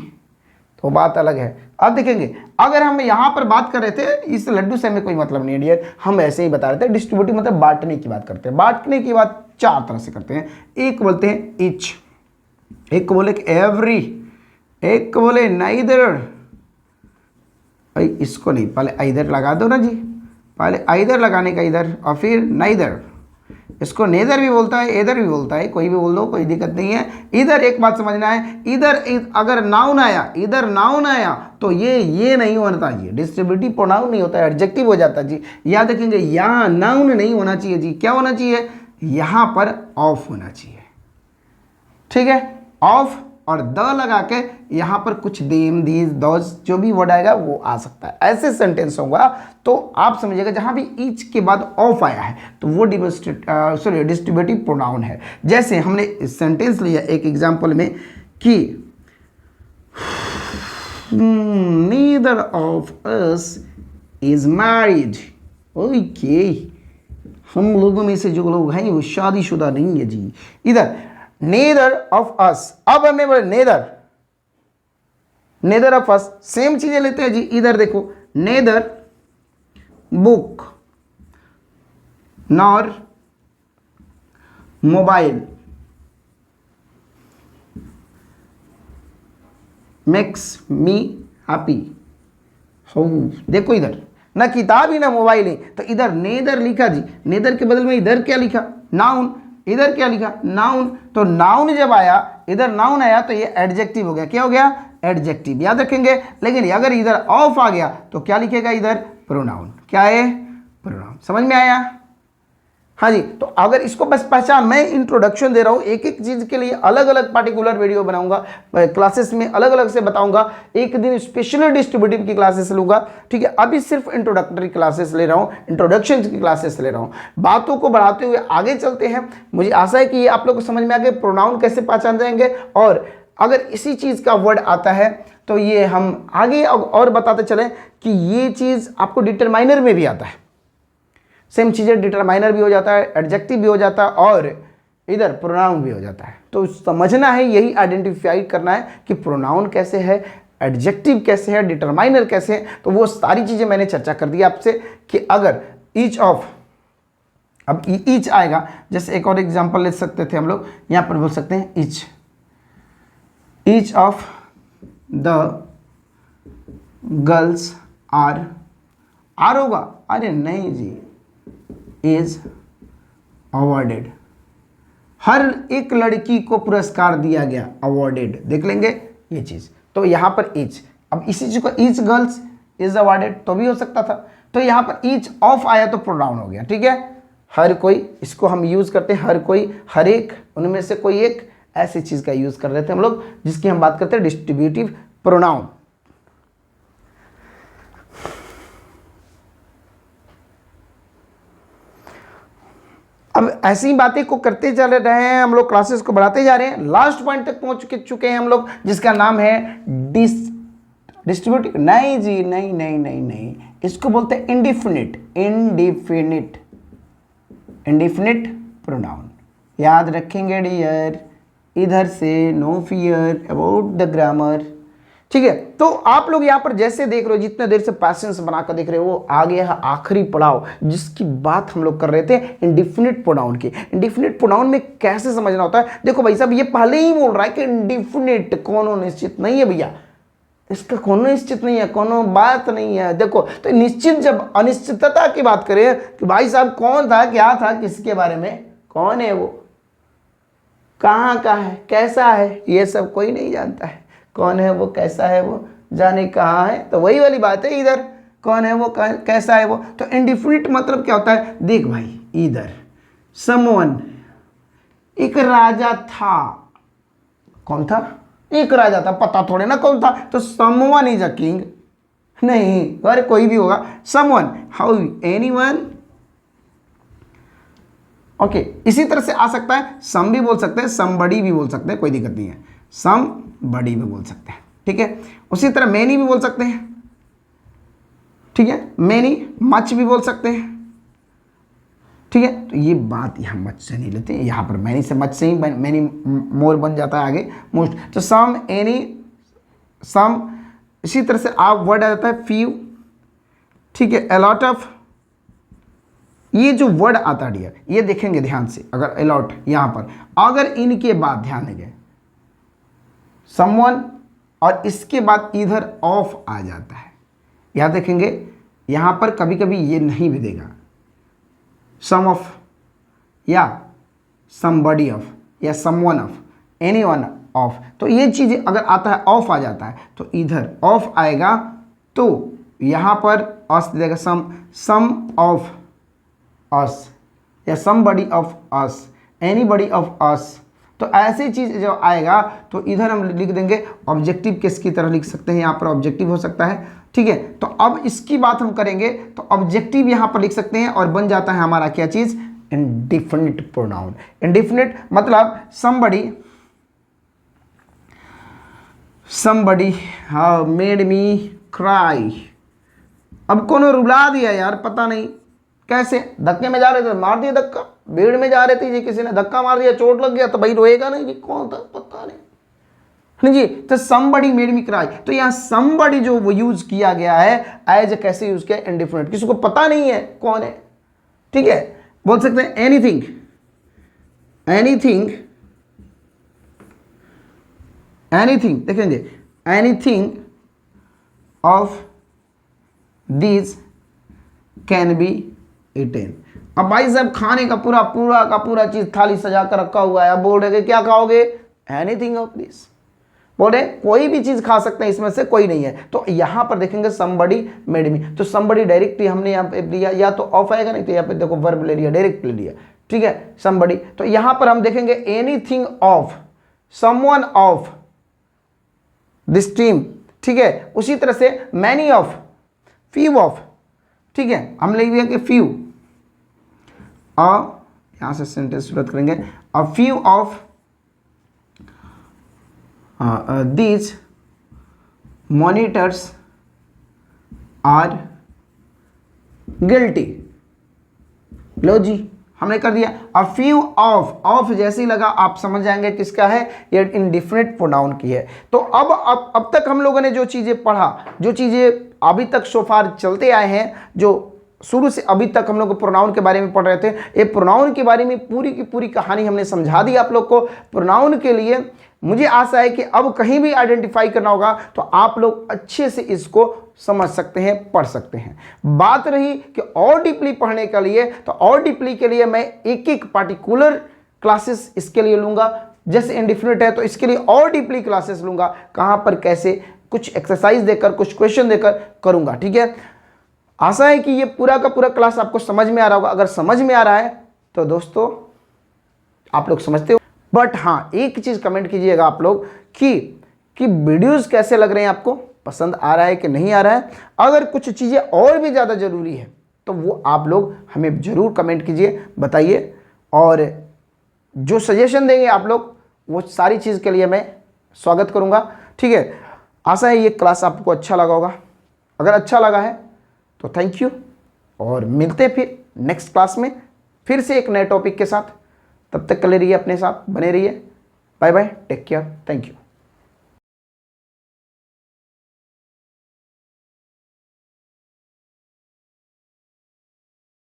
तो बात अलग है। अब देखेंगे, अगर हम यहाँ पर बात कर रहे थे, इस लड्डू से हमें कोई मतलब नहीं है डियर, हम ऐसे ही बता रहे थे। डिस्ट्रीब्यूटिव मतलब बांटने की बात करते हैं। बांटने की बात चार तरह से करते हैं। एक बोलते हैं ईच, एक को बोले एवरी, एक को बोले नाइदर, भाई इसको नहीं, पहले इधर लगा दो ना जी, पहले इधर लगाने का इधर, और फिर नाइदर। इसको नेदर भी बोलता है, इधर भी बोलता है, कोई भी बोल दो, कोई दिक्कत नहीं है। इधर एक बात समझना है, इधर अगर नाउन आया, इधर नाउन आया तो ये नहीं होना चाहिए, डिस्ट्रीब्यूटिव प्रोनाउन नहीं होता है, एडजेक्टिव हो जाता है जी। याद रखेंगे यहाँ नाउन नहीं होना चाहिए जी, क्या होना चाहिए, यहाँ पर ऑफ होना चाहिए, ठीक है। ऑफ और द लगा के यहाँ पर कुछ देम, दीज, दोज जो भी वर्ड आएगा वो आ सकता है, ऐसे सेंटेंस होगा। तो आप समझिएगा जहाँ भी ईच के बाद ऑफ आया है तो वो डिस्ट्रीब्यूटिव प्रोनाउन है। जैसे हमने सेंटेंस लिया एक एग्जांपल में कि neither of us is married, okay, हम लोगों में से जो लोग हैं वो शादीशुदा नहीं है जी। इधर neither of us, अब हमने बोला neither of us, सेम चीजें लेते हैं जी। इधर देखो neither book nor mobile makes me happy। हो देखो इधर ना किताब ही ना मोबाइल ही, तो इधर नेदर लिखा जी, नेदर के बदल में इधर क्या लिखा, नाउन, इधर क्या लिखा, नाउन। तो नाउन जब आया, इधर नाउन आया तो ये एडजेक्टिव हो गया, क्या हो गया, एडजेक्टिव, याद रखेंगे। लेकिन अगर इधर ऑफ आ गया तो क्या लिखेगा, इधर प्रोनाउन, क्या है, प्रोनाउन। समझ में आया, हाँ जी। तो अगर इसको बस पहचान, मैं इंट्रोडक्शन दे रहा हूँ, एक एक चीज़ के लिए अलग अलग पार्टिकुलर वीडियो बनाऊंगा, क्लासेस में अलग अलग से बताऊंगा, एक दिन स्पेशली डिस्ट्रीब्यूटिव की क्लासेस लूंगा, ठीक है। अभी सिर्फ इंट्रोडक्टरी क्लासेस ले रहा हूँ, इंट्रोडक्शन की क्लासेस ले रहा हूँ। बातों को बढ़ाते हुए आगे चलते हैं। मुझे आशा है कि ये आप लोग को समझ में आ गया प्रोनाउन कैसे पहचान जाएंगे, और अगर इसी चीज़ का वर्ड आता है तो ये हम आगे और बताते चलें कि ये चीज़ आपको डिटरमाइनर में भी आता है। सेम चीज़ें डिटरमाइनर भी हो जाता है, एडजेक्टिव भी हो जाता है, और इधर प्रोनाउन भी हो जाता है। तो समझना है, यही आइडेंटिफाई करना है कि प्रोनाउन कैसे है, एडजेक्टिव कैसे है, डिटरमाइनर कैसे है। तो वो सारी चीज़ें मैंने चर्चा कर दी आपसे कि अगर ईच ऑफ, अब ईच आएगा, जैसे एक और एग्जांपल ले सकते थे हम लोग, यहाँ पर बोल सकते हैं each of the girls are होगा, अरे नहीं जी, इज अवॉर्डेड, हर एक लड़की को पुरस्कार दिया गया, अवॉर्डेड, देख लेंगे ये चीज। तो यहां पर ईच, अब इसी चीज को ईच गर्ल्स इज अवॉर्डेड तो भी हो सकता था, तो यहां पर ईच ऑफ आया तो प्रोनाउन हो गया, ठीक है। हर कोई, इसको हम यूज करते हैं, हर कोई, हर एक, उनमें से कोई एक, ऐसी चीज का यूज कर रहे थे हम लोग, जिसकी हम बात करते हैं डिस्ट्रीब्यूटिव प्रोनाउन। अब ऐसी बातें को करते चल रहे हैं हम लोग, क्लासेस को बढ़ाते जा रहे हैं, लास्ट पॉइंट तक पहुंच चुके हैं हम लोग, जिसका नाम है डिस्ट्रीब्यूटिव, नहीं जी, नहीं नहीं नहीं नहीं, इसको बोलते हैं इंडिफिनिट प्रोनाउन। याद रखेंगे डियर, इधर से no fear about the grammar, ठीक है। तो आप लोग यहाँ पर जैसे देख रहे हो, जितने देर से पैसेंस बनाकर देख रहे हो, वो आ गया है आखिरी पड़ाव, जिसकी बात हम लोग कर रहे थे, इंडिफिनिट प्रोनाउन की। इंडिफिनिट प्रोनाउन में कैसे समझना होता है, देखो भाई साहब, ये पहले ही बोल रहा है कि इंडिफिनिट कोनो निश्चित नहीं है भैया, इसका कोनो निश्चित नहीं है, कोनो बात नहीं है। देखो, तो निश्चित, जब अनिश्चितता की बात करें कि भाई साहब कौन था, क्या था, किसके बारे में, कौन है वो, कहाँ का है, कैसा है, ये सब कोई नहीं जानता है। कौन है वो, कैसा है वो, जाने कहाँ है, तो वही वाली बात है, इधर कौन है वो, कैसा है वो। तो इंडिफिनिट मतलब क्या होता है, देख भाई, इधर समवन, एक राजा था, कौन था, एक राजा था, पता थोड़े ना कौन था, तो समवन इज अ किंग, नहीं, अरे कोई भी होगा, समवन, हाउ, एनीवन, ओके। इसी तरह से आ सकता है, सम भी बोल सकते हैं, समबडी भी बोल सकते हैं, कोई दिक्कत नहीं है, सम बड़ी भी बोल सकते हैं, ठीक है। उसी तरह मैनी भी बोल सकते हैं, ठीक है, मैनी, मच भी बोल सकते हैं, ठीक है। तो ये बात यहाँ मच से नहीं लेते, यहाँ पर मैनी से, मच से ही मैनी मोर बन जाता है आगे, मोस्ट। तो सम, एनी, सम, इसी तरह से आप वर्ड आ जाता है फ्यू, ठीक है, अलॉट ऑफ, ये जो वर्ड आता है डियर, ये देखेंगे ध्यान से, अगर अलॉट यहाँ पर, अगर इनके बाद ध्यान देंगे समवन और इसके बाद इधर ऑफ आ जाता है, याद रखेंगे, यहाँ पर कभी कभी ये नहीं भी देगा, सम ऑफ, या समबडी ऑफ या someone of, any one of, तो ये चीज़ अगर आता है ऑफ आ जाता है तो इधर ऑफ आएगा तो यहाँ पर अस देगा सम ऑफ अस या somebody of us, anybody of us. तो ऐसी चीज़ जब आएगा तो इधर हम लिख देंगे ऑब्जेक्टिव केस की तरह लिख सकते हैं, यहाँ पर ऑब्जेक्टिव हो सकता है, ठीक है। तो अब इसकी बात हम करेंगे तो ऑब्जेक्टिव यहाँ पर लिख सकते हैं और बन जाता है हमारा क्या चीज़, इंडिफिनिट प्रोनाउन। इंडिफिनिट मतलब somebody मेड मी क्राई। अब कौन रुला दिया यार, पता नहीं कैसे, धक्के में जा रहे थे मार दिया धक्का, भीड़ में जा रहे थे जी किसी ने धक्का मार दिया, चोट लग गया तो भाई रोएगा नहीं जी, कौन था पता नहीं जी। तो somebody मेड मी क्राई, तो यहाँ somebody जो वो यूज किया गया है एज कैसे यूज किया, इंडिफिनिट, किसी को पता नहीं है कौन है, ठीक है। बोल सकते हैं एनीथिंग, एनीथिंग देखेंगे, anything of these can be eaten. अब भाई साहब खाने का पूरा चीज थाली सजा कर रखा हुआ है, अब बोल रहे क्या खाओगे, एनीथिंग ऑफ दिस, बोल रहे कोई भी चीज खा सकते हैं इसमें से कोई नहीं है। तो यहां पर देखेंगे somebody मेड मी, तो somebody डायरेक्टली हमने यहाँ पे लिया, या तो ऑफ आएगा नहीं तो यहाँ पे देखो वर्ब ले लिया, डायरेक्ट ले लिया, ठीक है somebody। तो यहां पर हम देखेंगे anything of, someone of, this team, ठीक है। उसी तरह से मैनी ऑफ, फ्यू ऑफ, ठीक है, हम लिख दिया कि फ्यू, और यहां से सेंटेंस शुरुआत करेंगे, a few of these monitors are guilty। लो जी हमने कर दिया। a few of जैसे ही लगा आप समझ जाएंगे किसका है, ये इंडिफिनिट प्रोनाउन की है। तो अब तक हम लोगों ने जो चीज़ें पढ़ा, जो चीज़ें अभी तक सोफार चलते आए हैं, जो शुरू से अभी तक हम लोग प्रोनाउन के बारे में पढ़ रहे थे, ये प्रोनाउन के बारे में पूरी की पूरी कहानी हमने समझा दी आप लोग को। प्रोनाउन के लिए मुझे आशा है कि अब कहीं भी आइडेंटिफाई करना होगा तो आप लोग अच्छे से इसको समझ सकते हैं, पढ़ सकते हैं। बात रही कि और डीपली पढ़ने के लिए, तो और डीपली के लिए मैं एक पार्टिकुलर क्लासेस इसके लिए लूँगा। जैसे इंडिफिनिट है तो इसके लिए और डीपली क्लासेस लूँगा, कहाँ पर कैसे, कुछ एक्सरसाइज देकर, कुछ क्वेश्चन देकर करूँगा, ठीक है। आशा है कि ये पूरा का पूरा क्लास आपको समझ में आ रहा होगा। अगर समझ में आ रहा है तो दोस्तों आप लोग समझते हो, बट हाँ एक चीज़ कमेंट कीजिएगा आप लोग कि वीडियोस कैसे लग रहे हैं, आपको पसंद आ रहा है कि नहीं आ रहा है। अगर कुछ चीज़ें और भी ज़्यादा ज़रूरी है तो वो आप लोग हमें ज़रूर कमेंट कीजिए, बताइए, और जो सजेशन देंगे आप लोग वो सारी चीज़ के लिए मैं स्वागत करूँगा, ठीक है। आशा है ये क्लास आपको अच्छा लगा होगा। अगर अच्छा लगा है तो थैंक यू, और मिलते फिर नेक्स्ट क्लास में फिर से एक नए टॉपिक के साथ। तब तक के लिए रहिए अपने साथ, बने रहिए। Bye bye, take care, thank you.